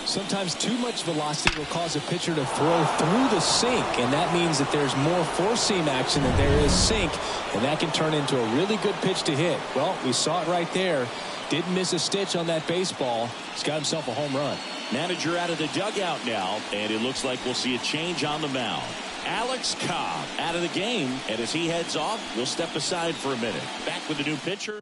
Speaker 3: Sometimes too much velocity will cause a pitcher to throw through the sink, and that means that there's more four-seam action than there is sink, and that can turn into a really good pitch to hit. Well, we saw it right there. Didn't miss a stitch on that baseball. He's got himself a home run.
Speaker 2: Manager out of the dugout now, and it looks like we'll see a change on the mound. Alex Cobb out of the game, and as he heads off, we'll step aside for a minute. Back with the new pitcher.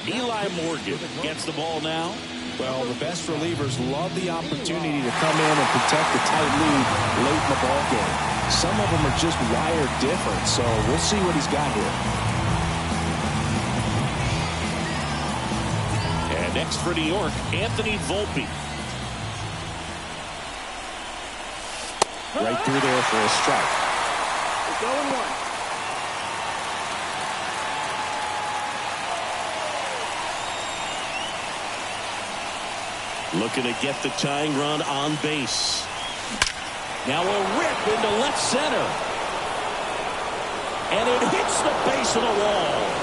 Speaker 2: Eli Morgan gets the ball now.
Speaker 3: Well, the best relievers love the opportunity to come in and protect the tight lead late in the ball game. Some of them are just wired different, so we'll see what he's got here.
Speaker 2: And next for New York, Anthony Volpe.
Speaker 3: Right through there for a strike.
Speaker 5: It's 0-1.
Speaker 2: Looking to get the tying run on base. Now a rip into left center. And it hits the base of the wall.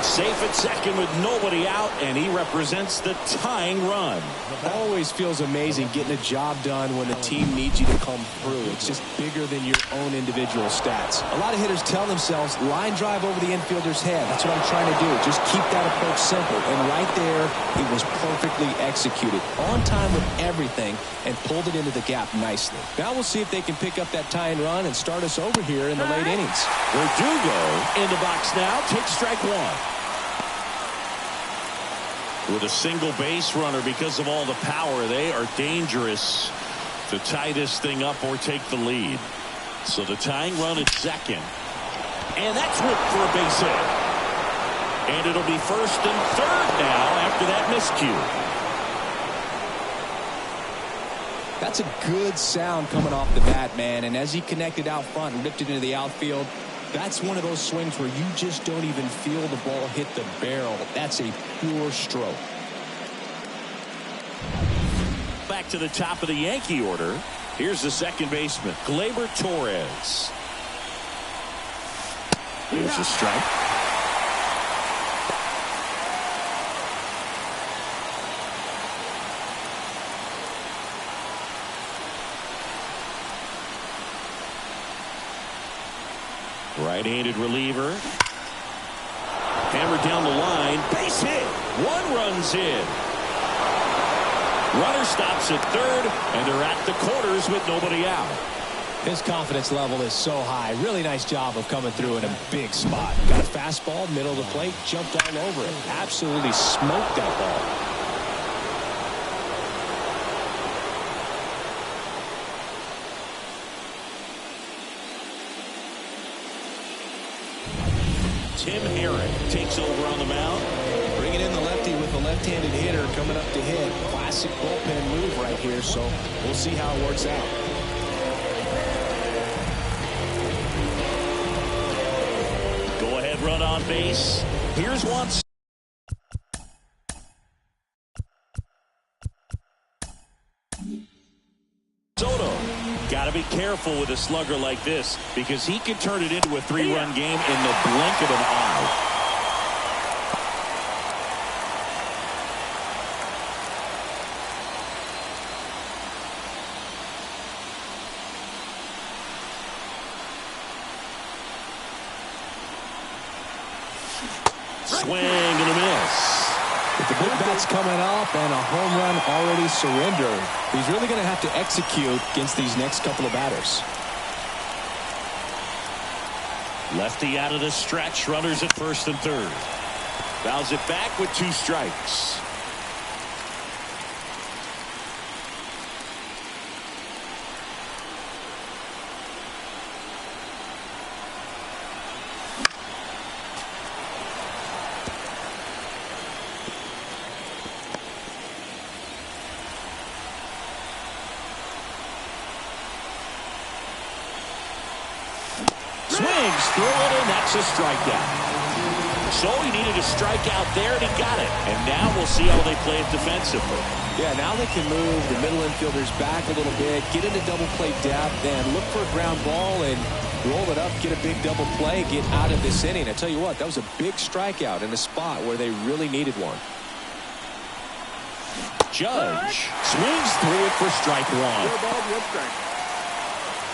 Speaker 2: Safe at second with nobody out, and he represents the tying run.
Speaker 3: Always feels amazing getting a job done when the team needs you to come through. It's just bigger than your own individual stats. A lot of hitters tell themselves, line drive over the infielder's head. That's what I'm trying to do. Just keep that approach simple. And right there, it was perfectly executed. On time with everything, and pulled it into the gap nicely. Now we'll see if they can pick up that tying run and start us over here in the late innings.
Speaker 2: Verdugo in the box now. Takes strike one. With a single base runner, because of all the power, they are dangerous to tie this thing up or take the lead. So the tying run at second. And that's ripped for a base hit. And it'll be first and third now after that miscue.
Speaker 3: That's a good sound coming off the bat, man. And as he connected out front and ripped it into the outfield, that's one of those swings where you just don't even feel the ball hit the barrel. That's a pure stroke.
Speaker 2: Back to the top of the Yankee order. Here's the second baseman, Gleyber Torres. Here's a strike. Right-handed reliever. Hammered down the line. Base hit. One runs in. Runner stops at third, and they're at the corners with nobody out.
Speaker 3: His confidence level is so high. Really nice job of coming through in a big spot. Got a fastball, middle of the plate, jumped all over it. Absolutely smoked that ball.
Speaker 2: Tim Herrick takes over on the mound.
Speaker 3: Bringing in the left lefty with a left-handed hitter coming up to hit. Classic bullpen move right here, so we'll see how it works out.
Speaker 2: Go ahead, run on base. Here's one. Soto. Got to be careful with a slugger like this because he can turn it into a 3-run game in the blink of an eye. Swing and a miss.
Speaker 3: With the big bats coming up and a home run already surrendered, he's really going to have to execute against these next couple of batters.
Speaker 2: Lefty out of the stretch. Runners at first and third. Fouls it back with 2 strikes. Swings through it, and that's a strikeout. So he needed a strikeout there, and he got it. And now we'll see how they play it defensively.
Speaker 3: Yeah, now they can move the middle infielders back a little bit, get into double play depth, and look for a ground ball and roll it up, get a big double play, get out of this inning. I tell you what, that was a big strikeout in a spot where they really needed one.
Speaker 2: Judge swings through it for strike 1.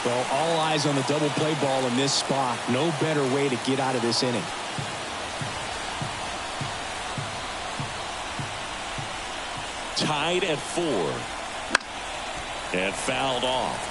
Speaker 3: Well, all eyes on the double play ball in this spot. No better way to get out of this inning.
Speaker 2: Tied at 4. And fouled off.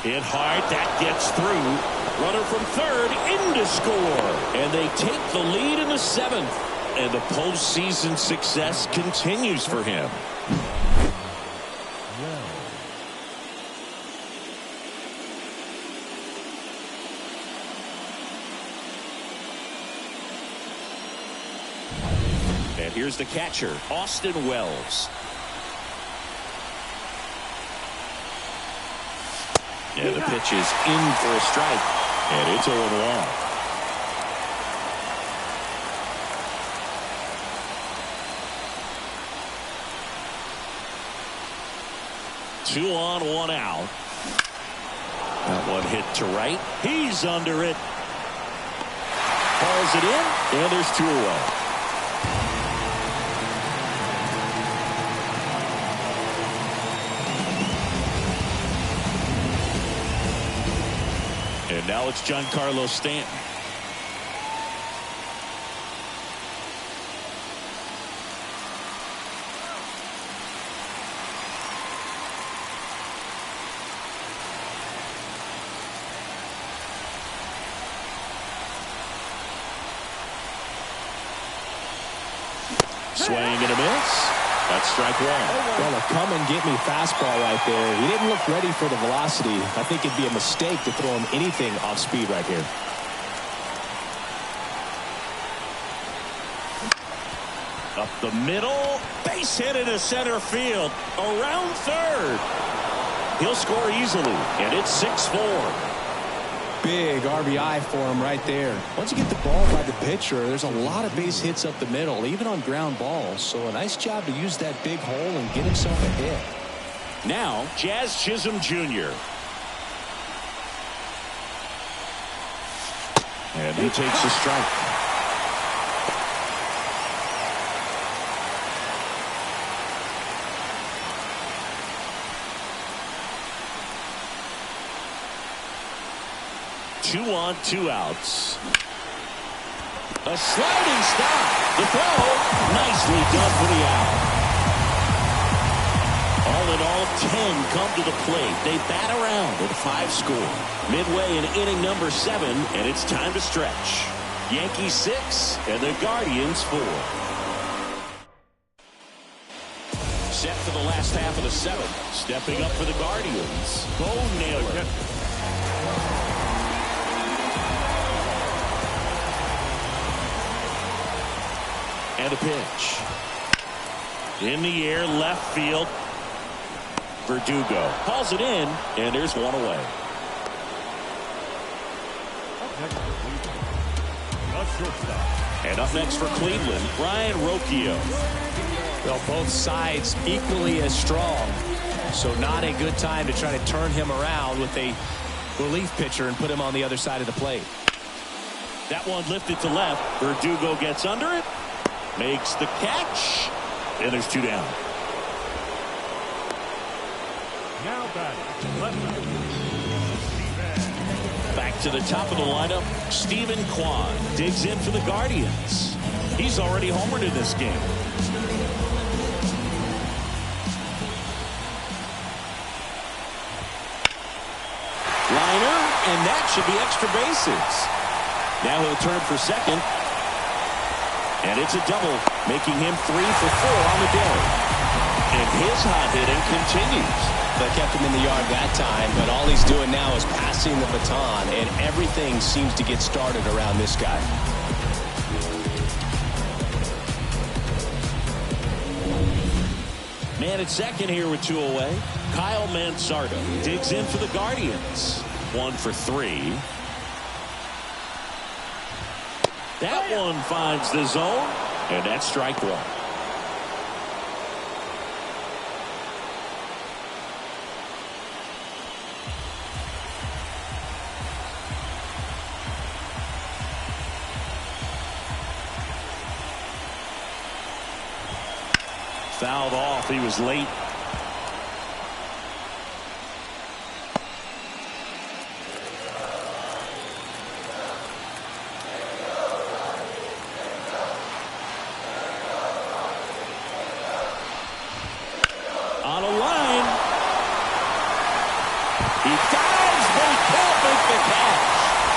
Speaker 2: Hit hard, that gets through. Runner from third in to score. And they take the lead in the 7th. And the postseason success continues for him. And here's the catcher, Austin Wells. And the pitch is in for a strike. And it's 0-1. Two on, 1 out. That one hit to right. He's under it. Hauls it in, and there's 2 away. And now it's Giancarlo Stanton. Swing and a miss. That's strike 1.
Speaker 3: Well, a come and get me fastball right there. He didn't look ready for the velocity. I think it'd be a mistake to throw him anything off speed right here.
Speaker 2: Up the middle. Base hit into center field. Around third. He'll score easily. And it's 6-4.
Speaker 3: Big RBI for him right there. Once you get the ball by the pitcher, there's a lot of base hits up the middle, even on ground balls. So a nice job to use that big hole and get himself a hit.
Speaker 2: Now, Jazz Chisholm Jr. And he takes a strike. Two on, 2 outs. A sliding stop. The throw. Nicely done for the out. All in all, 10 come to the plate. They bat around with a 5 score. Midway in inning number 7, and it's time to stretch. Yankees 6 and the Guardians 4. set for the last half of the seventh. Stepping up for the Guardians, Bo Naylor. And a pitch. In the air, left field. Verdugo hauls it in, and there's one away. And up next for Cleveland, Brian Rocchio.
Speaker 3: Well, both sides equally as strong, so not a good time to try to turn him around with a relief pitcher and put him on the other side of the plate.
Speaker 2: That one lifted to left. Verdugo gets under it, makes the catch, and there's two down.
Speaker 4: Now batting, left field,
Speaker 2: Back to the top of the lineup, Stephen Kwan digs in for the Guardians. He's already homered in this game. Liner, and that should be extra bases. Now he'll turn for second. And it's a double, making him 3 for 4 on the day. And his hot hitting continues.
Speaker 3: They kept him in the yard that time, but all he's doing now is passing the baton, and everything seems to get started around this guy.
Speaker 2: Man at second here with 2 away. Kyle Mansardo digs in for the Guardians. 1 for 3. That one finds the zone, and that's strike one. Fouled off. He was late. On a line. He dives, but he can't make the catch.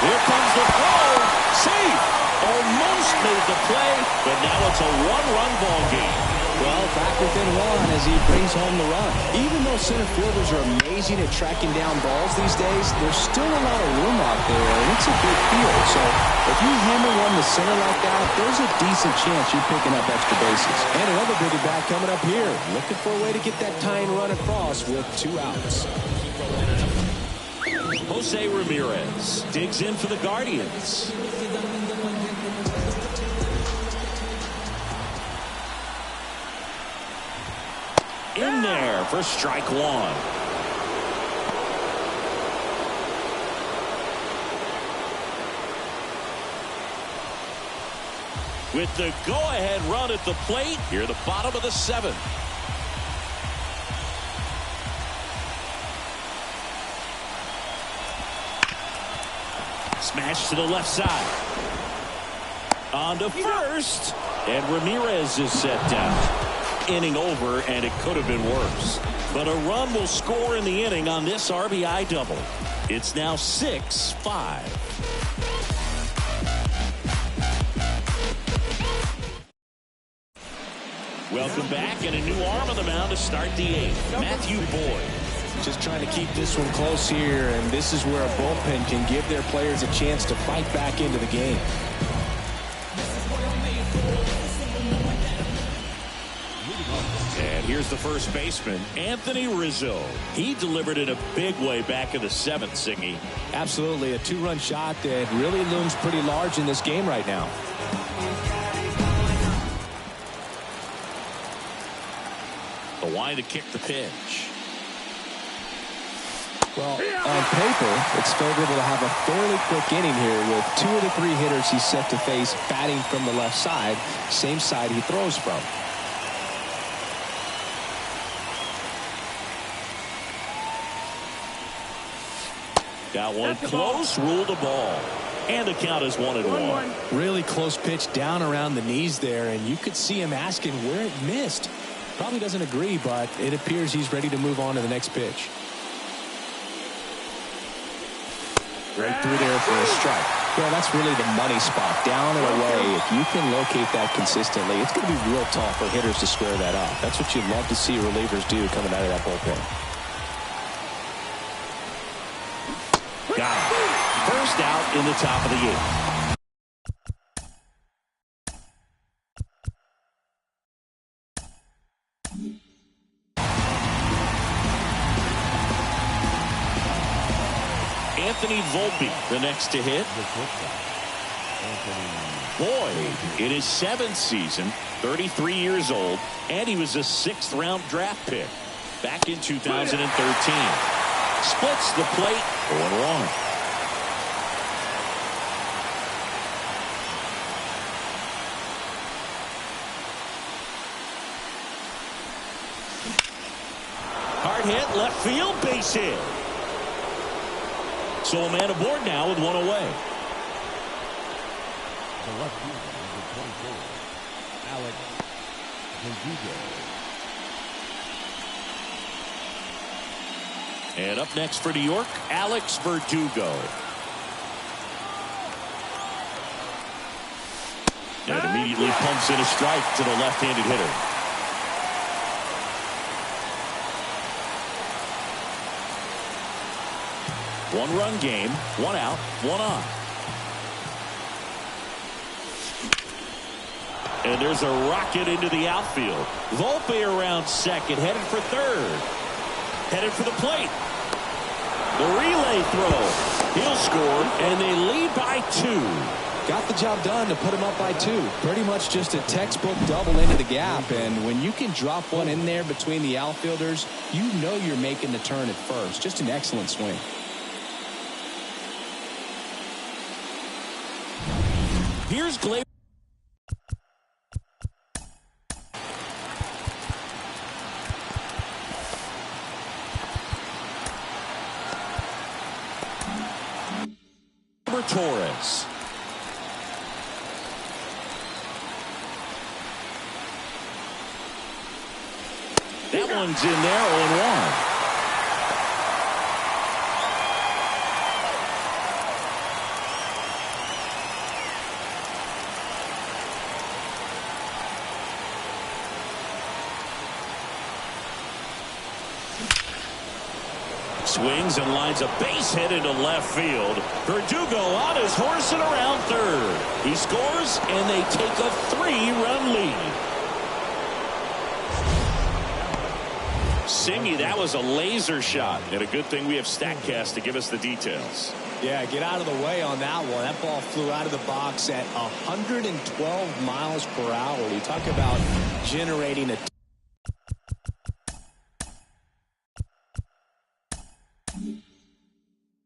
Speaker 2: Here comes the throw. Safe. Almost made the play, but now it's a one-run ball game.
Speaker 3: Well, back within one as he brings home the run. Even though center fielders are amazing at tracking down balls these days, there's still a lot of room out there, and it's a big field. So if you hammer one to center like that, there's a decent chance you're picking up extra bases. And another big bat coming up here. Looking for a way to get that tying run across with 2 outs.
Speaker 2: Jose Ramirez digs in for the Guardians. In there for strike one. With the go-ahead run at the plate, here the bottom of the 7th. Smash to the left side. On to first, and Ramirez is set down. Inning over, and it could have been worse. But a run will score in the inning on this RBI double. It's now 6-5. Welcome back, and a new arm on the mound to start the 8th. Matthew Boyd.
Speaker 3: Just trying to keep this one close here, and this is where a bullpen can give their players a chance to fight back into the game.
Speaker 2: And here's the first baseman, Anthony Rizzo. He delivered in a big way back in the 7th, Singy.
Speaker 3: Absolutely, a 2-run shot that really looms pretty large in this game right now.
Speaker 2: The wind to kick the pitch.
Speaker 3: Well, on paper, it's favorable to have a fairly quick inning here with 2 of the 3 hitters he's set to face batting from the left side, same side he throws from.
Speaker 2: Got one close, ruled a ball. And the count is 1-1.
Speaker 3: Really close pitch down around the knees there, and you could see him asking where it missed. Probably doesn't agree, but it appears he's ready to move on to the next pitch. Right through there for a strike. Well, that's really the money spot, down and away. If you can locate that consistently, it's going to be real tough for hitters to square that up. That's what you'd love to see relievers do coming out of that bullpen.
Speaker 2: Got it. First out in the top of the 8th. Anthony Volpe, the next to hit. Boyd, in his 7th season, 33 years old, and he was a 6th-round draft pick back in 2013. Splits the plate, 0-1. Hard hit, left field, base hit. So a man aboard now with 1 away.
Speaker 4: The left fielder, number 24, Alex Verdugo.
Speaker 2: And up next for New York, Alex Verdugo. And immediately pumps in a strike to the left-handed hitter. One-run game, 1 out, 1 on. And there's a rocket into the outfield. Volpe around second, headed for third. Headed for the plate. The relay throw. He'll score, and they lead by 2.
Speaker 3: Got the job done to put him up by 2. Pretty much just a textbook double into the gap. And when you can drop one in there between the outfielders, you know you're making the turn at first. Just an excellent swing.
Speaker 2: Here's Gleyber. Torres. That one's in there, 0-1. Swings and lines a base hit into left field. Verdugo on his horse and around third. He scores, and they take a 3-run lead. Singy, that was a laser shot. And a good thing we have StatCast to give us the details.
Speaker 3: Yeah, get out of the way on that one. That ball flew out of the box at 112 miles per hour. You talk about generating a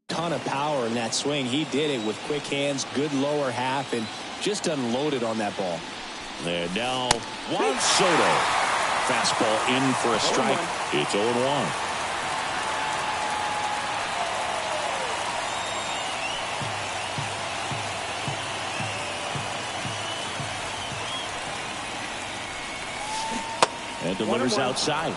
Speaker 3: ton of power in that swing. He did it with quick hands, good lower half, and just unloaded on that ball.
Speaker 2: And now Juan Soto. Fastball in for a strike. It's 0-1. And delivers outside.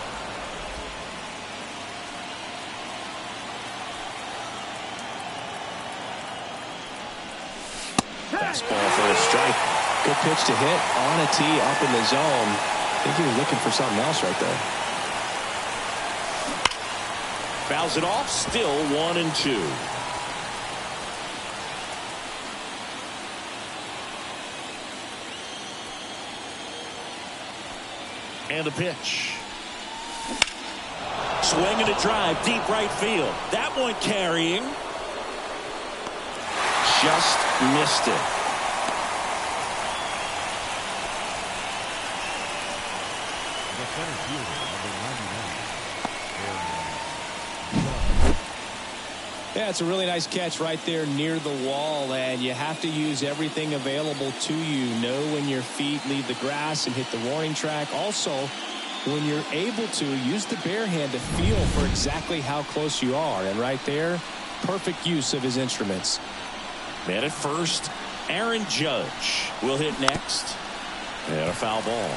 Speaker 2: Fastball for a strike.
Speaker 3: Good pitch to hit on a tee up in the zone. I think he was looking for something else right there.
Speaker 2: Fouls it off. Still 1-2. And a pitch. Swing and a drive. Deep right field. That one carrying. Just missed it.
Speaker 4: The center fielder, number 99.
Speaker 3: Yeah, it's a really nice catch right there near the wall, and you have to use everything available to you. Know when your feet leave the grass and hit the warning track. Also, when you're able to, use the bare hand to feel for exactly how close you are. And right there, perfect use of his instruments.
Speaker 2: Man at first, Aaron Judge will hit next. And a foul ball.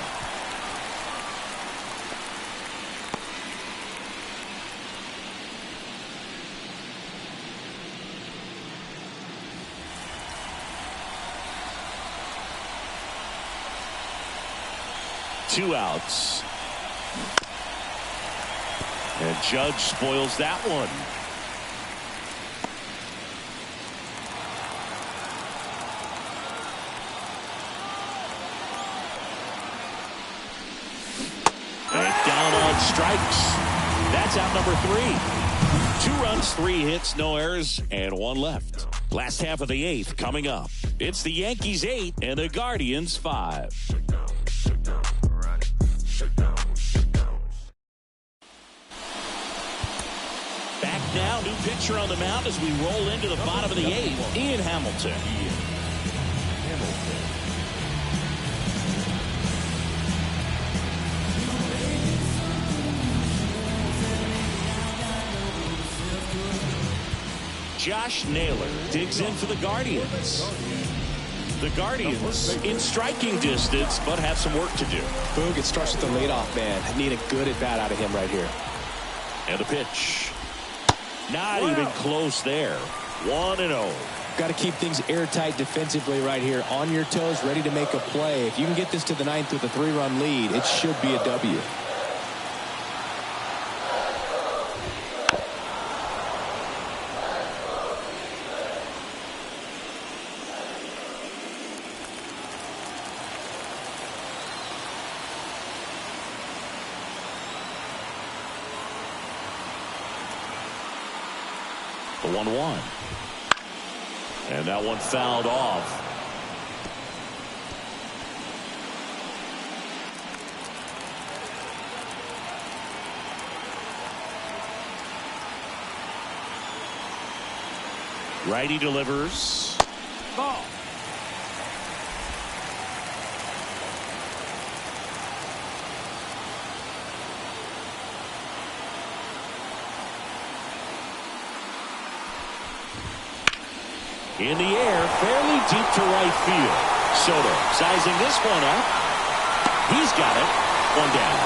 Speaker 2: 2 outs. And Judge spoils that one. And down on strikes. That's out number 3. 2 runs, 3 hits, no errors, and 1 left. Last half of the 8th coming up. It's the Yankees 8 and the Guardians 5. Back now, new pitcher on the mound as we roll into the bottom of the 8th. Ian Hamilton. Josh Naylor digs in for the Guardians. The Guardians in striking distance, but have some work to do.
Speaker 3: Boog, it starts with the leadoff man. I need a good at bat out of him right here.
Speaker 2: And the pitch. Not even close there. 1-0.
Speaker 3: Got to keep things airtight defensively right here. On your toes, ready to make a play. If you can get this to the 9th with a 3-run lead, it should be a W.
Speaker 2: The 1-1. And that one fouled off. Righty delivers.
Speaker 5: Ball.
Speaker 2: In the air, fairly deep to right field. Soto sizing this one up. He's got it. 1 down.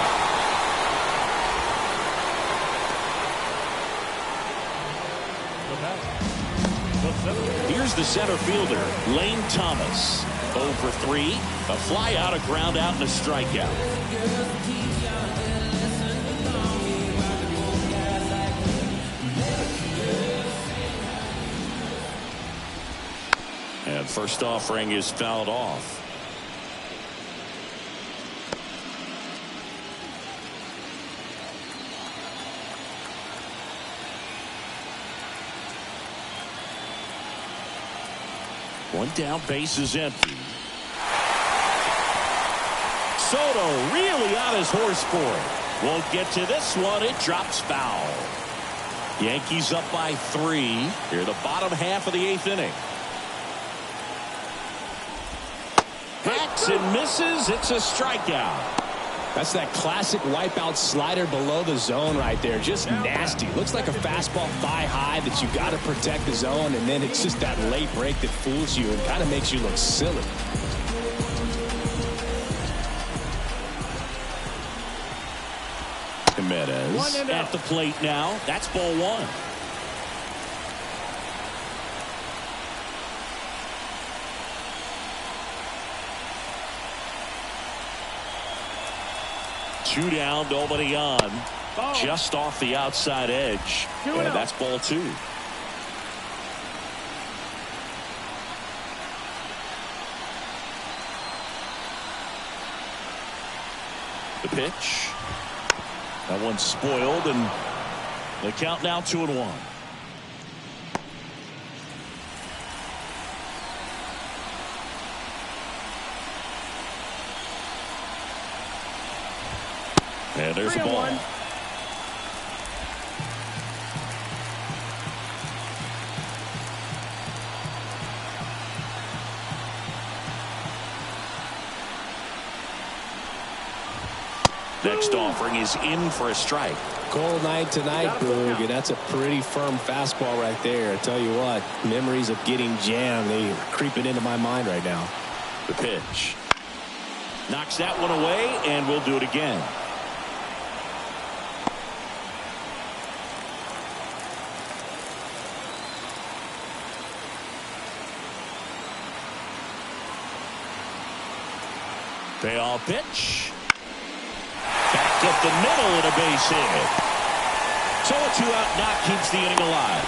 Speaker 2: Here's the center fielder, Lane Thomas. 0 for 3. A fly out, a ground out, and a strikeout. And first offering is fouled off. One down, base is empty. Soto really on his horse for it. Won't get to this one. It drops foul. Yankees up by 3 here, the bottom half of the 8th inning. Hacks and misses. It's a strikeout.
Speaker 3: That's that classic wipeout slider below the zone right there. Just nasty. Looks like a fastball thigh high that you got to protect the zone, and then it's just that late break that fools you and kind of makes you look silly.
Speaker 2: Jimenez at the plate now. That's ball 1. Two down, nobody on.
Speaker 5: Ball.
Speaker 2: Just off the outside edge. And that's ball 2. The pitch. That one's spoiled, and the count now 2-1. And there's a ball. Next offering is in for a strike.
Speaker 3: Cold night tonight, Boog, and that's a pretty firm fastball right there. I tell you what, memories of getting jammed, they are creeping into my mind right now.
Speaker 2: The pitch. Knocks that one away, and we'll do it again. Payoff pitch. up the middle and a base hit. So a 2-out knock keeps the inning alive.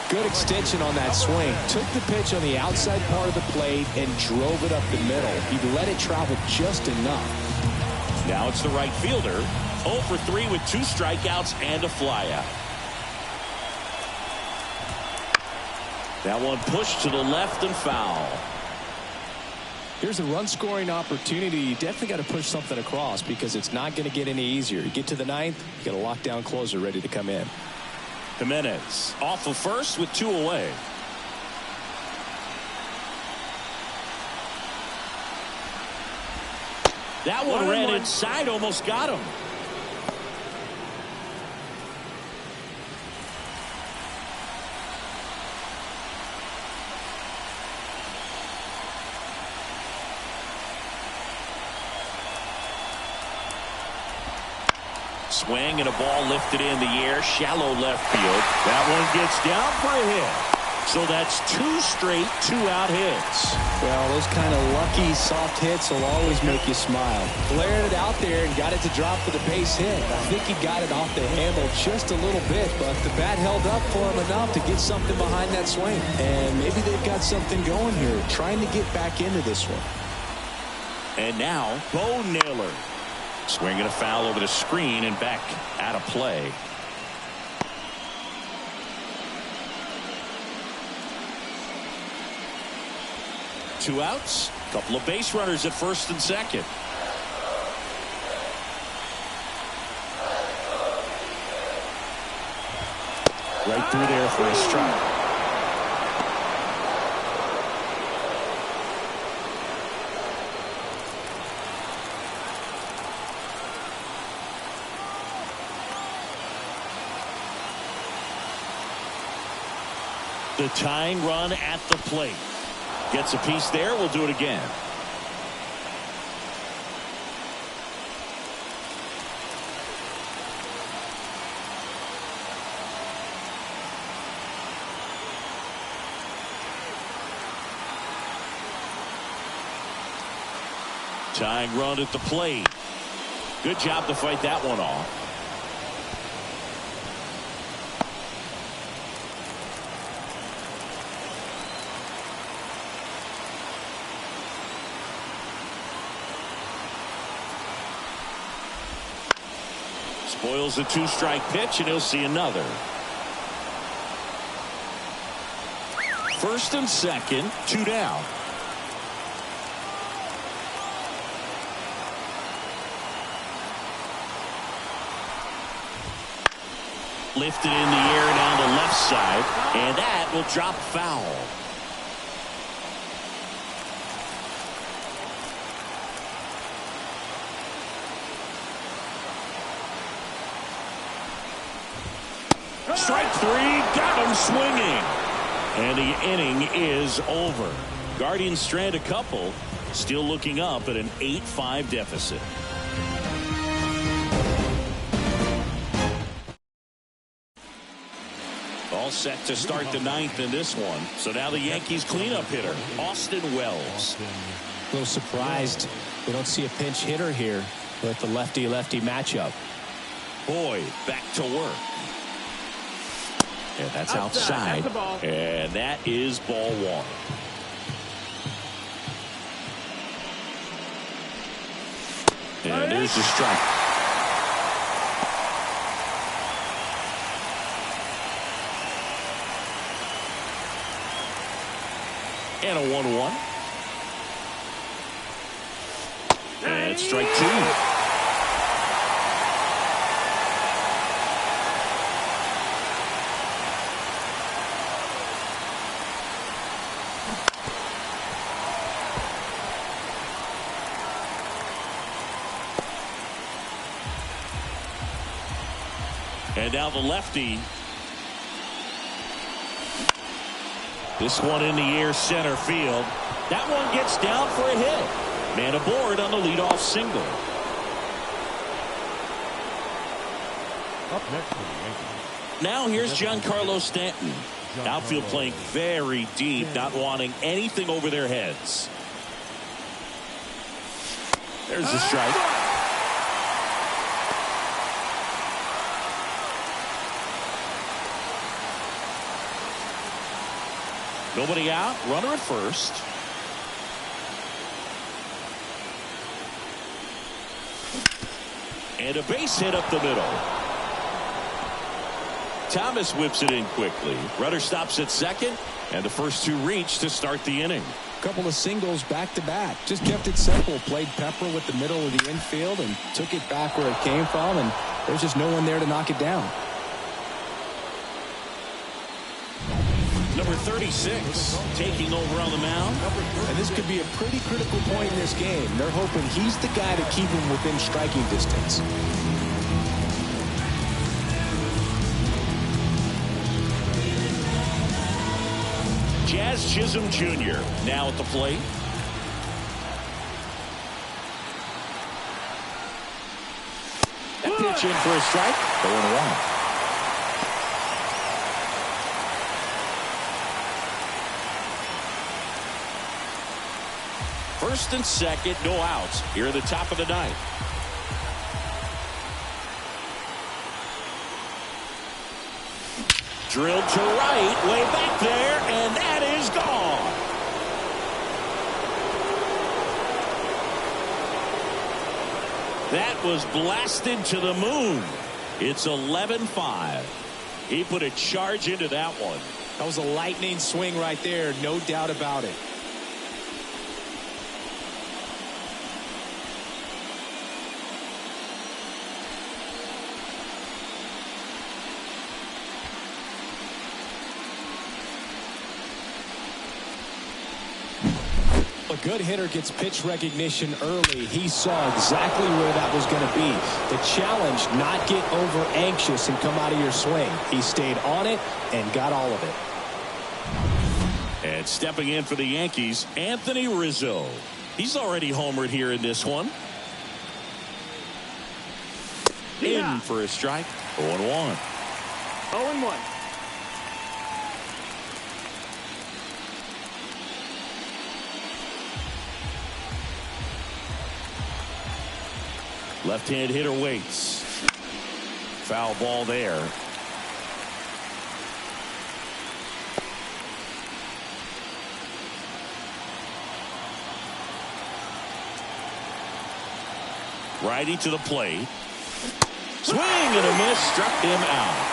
Speaker 3: Good extension on that swing. Took the pitch on the outside part of the plate and drove it up the middle. He let it travel just enough.
Speaker 2: Now it's the right fielder. 0 for 3 with 2 strikeouts and a flyout. That one pushed to the left and foul.
Speaker 3: Here's a run-scoring opportunity. You definitely got to push something across because it's not going to get any easier. You get to the 9th, you got a lockdown closer ready to come in.
Speaker 2: Jimenez off of first with 2 away. That one ran inside, almost got him. Swing and a ball lifted in the air, shallow left field. That one gets down for a hit. So that's 2 straight 2-out hits.
Speaker 3: Well, those kind of lucky soft hits will always make you smile. Flared it out there and got it to drop for the base hit. I think he got it off the handle just a little bit, but the bat held up for him enough to get something behind that swing. And maybe they've got something going here, trying to get back into this one.
Speaker 2: And now, Bo Naylor. Swinging a foul over the screen and back out of play. Two outs, couple of base runners at first and second. Right through there for a strike. The tying run at the plate. Gets a piece there. We'll do it again. Tying run at the plate. Good job to fight that one off. Spoils the 2-strike pitch, and he'll see another. First and second, 2 down. Lifted in the air down the left side, and that will drop foul. Strike 3, got him swinging. And the inning is over. Guardians strand a couple, still looking up at an 8-5 deficit. All set to start the 9th in this one. So now the Yankees cleanup hitter, Austin Wells.
Speaker 3: A little surprised we don't see a pinch hitter here with the lefty-lefty matchup.
Speaker 2: Boyd back to work. And that's outside. And that is ball 1. And there's the strike. And a 1-1. And strike 2. And now the lefty. This one in the air center field. That one gets down for a hit. Man aboard on the leadoff single.
Speaker 4: Up next for the Yankees.
Speaker 2: Now here's Giancarlo Stanton. Outfield playing very deep, not wanting anything over their heads. There's a strike. Nobody out. Runner at first. And a base hit up the middle. Thomas whips it in quickly. Runner stops at second, and the first two reach to start the inning.
Speaker 3: Couple of singles back to back. Just kept it simple. Played pepper with the middle of the infield and took it back where it came from, and there's just no one there to knock it down.
Speaker 2: Number 36 taking over on the mound.
Speaker 3: And this could be a pretty critical point in this game. They're hoping he's the guy to keep him within striking distance.
Speaker 2: Jazz Chisholm Jr. now at the plate. That pitch in for a strike. 0-1. First and second, no outs here at the top of the ninth. Drilled to right, way back there, and that is gone. That was blasted to the moon. It's 11-5. He put a charge into that one.
Speaker 3: That was a lightning swing right there, no doubt about it. A good hitter gets pitch recognition early. He saw exactly where that was going to be. The challenge, not get over anxious and come out of your swing. He stayed on it and got all of it.
Speaker 2: And stepping in for the Yankees, Anthony Rizzo. He's already homered here in this one. In for a strike. 0-1.
Speaker 5: 0-1.
Speaker 2: Left-hand hitter waits. Foul ball there. Righty to the plate. Swing and a miss. Struck him out.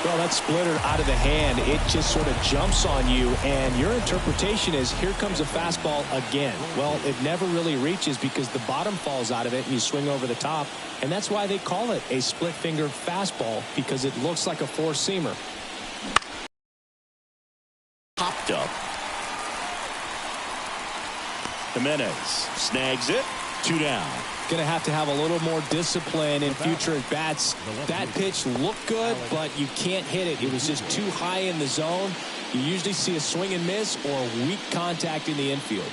Speaker 3: Well, that splitter out of the hand, it just sort of jumps on you, and your interpretation is, here comes a fastball again. Well, it never really reaches because the bottom falls out of it and you swing over the top, and that's why they call it a split-finger fastball, because it looks like a four-seamer.
Speaker 2: Popped up. Jimenez snags it. 2 down.
Speaker 3: Going to have a little more discipline in future at bats. That pitch looked good, but you can't hit it. It was just too high in the zone. You usually see a swing and miss or weak contact in the infield.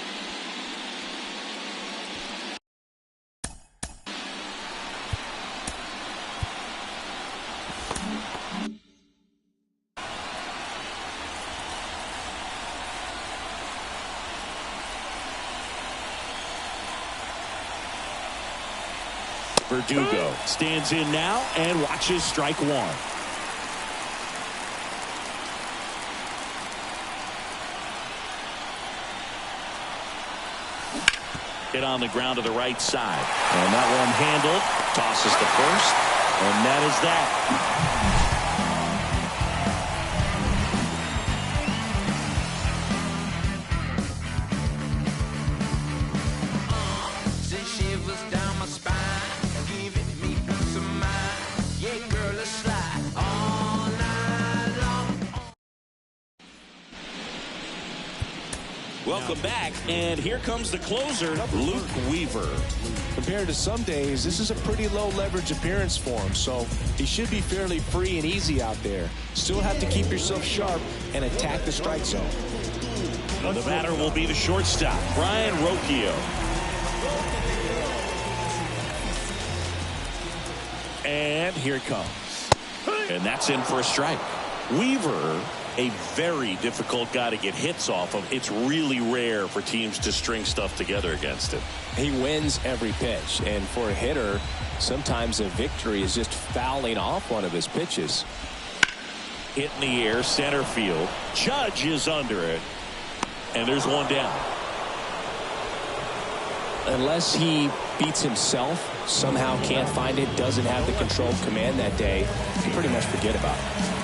Speaker 2: Verdugo stands in now and watches strike one. Hit on the ground to the right side. And that one handled. Tosses to first. And that is that. Welcome back, and here comes the closer, Luke Weaver.
Speaker 3: Compared to some days, this is a pretty low leverage appearance for him, so he should be fairly free and easy out there. Still have to keep yourself sharp and attack the strike zone.
Speaker 2: Well, the batter will be the shortstop, Brian Rocchio. And here it comes. And that's in for a strike. Weaver a very difficult guy to get hits off of. It's really rare for teams to string stuff together against him.
Speaker 3: He wins every pitch, and for a hitter, sometimes a victory is just fouling off one of his pitches.
Speaker 2: Hit in the air, center field. Judge is under it, and there's one down.
Speaker 3: Unless he beats himself, somehow can't find it, doesn't have the control command that day, you pretty much forget about it.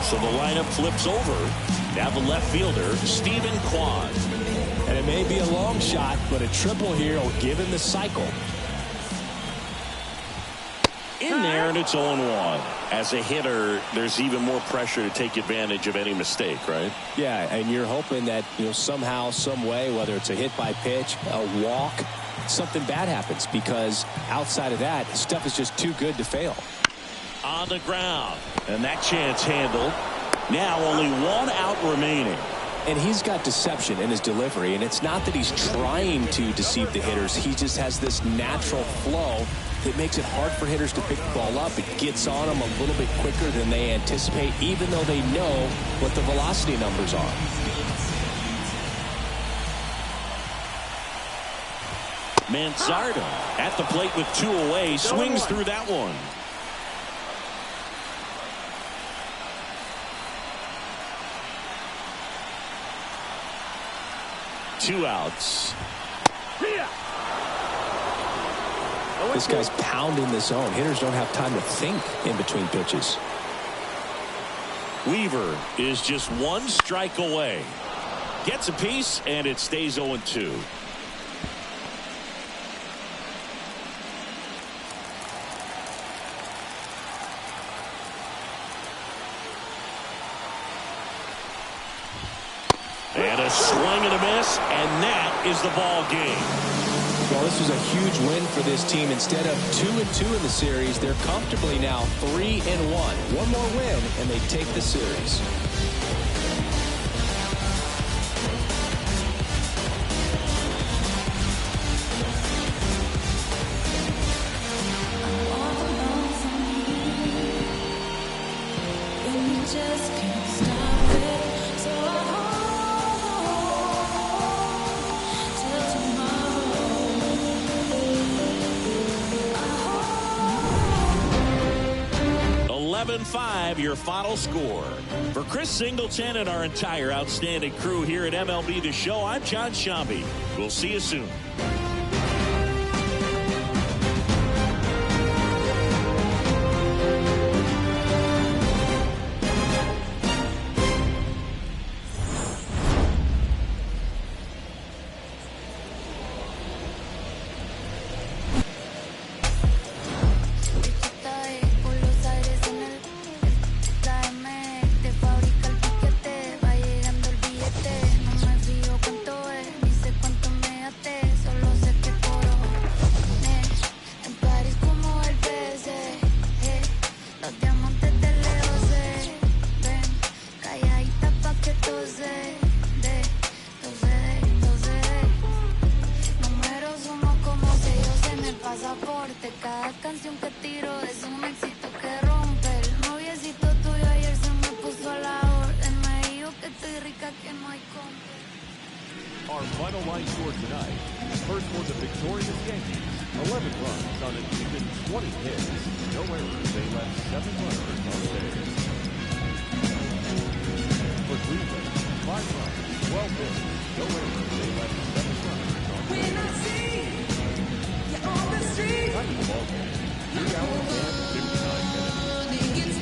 Speaker 2: So the lineup flips over. Now the left fielder, Stephen Kwan.
Speaker 3: And it may be a long shot, but a triple here will give him the cycle.
Speaker 2: In there, and it's 0-1. As a hitter, there's even more pressure to take advantage of any mistake, right?
Speaker 3: Yeah, and you're hoping that, somehow, some way, whether it's a hit by pitch, a walk, something bad happens, because outside of that, stuff is just too good to fail.
Speaker 2: On the ground, and that chance handled. Now only one out remaining.
Speaker 3: And he's got deception in his delivery, and it's not that he's trying to deceive the hitters. He just has this natural flow that makes it hard for hitters to pick the ball up. It gets on them a little bit quicker than they anticipate, even though they know what the velocity numbers are.
Speaker 2: Manzardo at the plate with 2 away, swings through that one. Two outs.
Speaker 3: This guy's pounding the zone. Hitters don't have time to think in between pitches.
Speaker 2: Weaver is just 1 strike away. Gets a piece, and it stays 0-2. And a swing and a miss, and that is the ball game.
Speaker 3: Well, this was a huge win for this team. Instead of 2-2 in the series, they're comfortably now 3-1. One more win, and they take the series.
Speaker 2: Your final score. For Chris Singleton and our entire outstanding crew here at MLB The Show, I'm John Shambi. We'll see you soon.
Speaker 7: Cada canción que tiro es un éxito que rompe. El noviecito tuyo ayer se me puso a la orden. Me dijo que estoy rica, que no hay compra.
Speaker 4: Our final line score tonight. First for the victorious Yankees. 11 runs on an even 20 hits. No errors. They left 7 runners on base. For Cleveland, 5 runs, 12 hits. No errors. They left 7 runners on base.
Speaker 8: When I see you on the street,
Speaker 4: Time of the ball game. 3 hours and 59 minutes.
Speaker 8: running, it's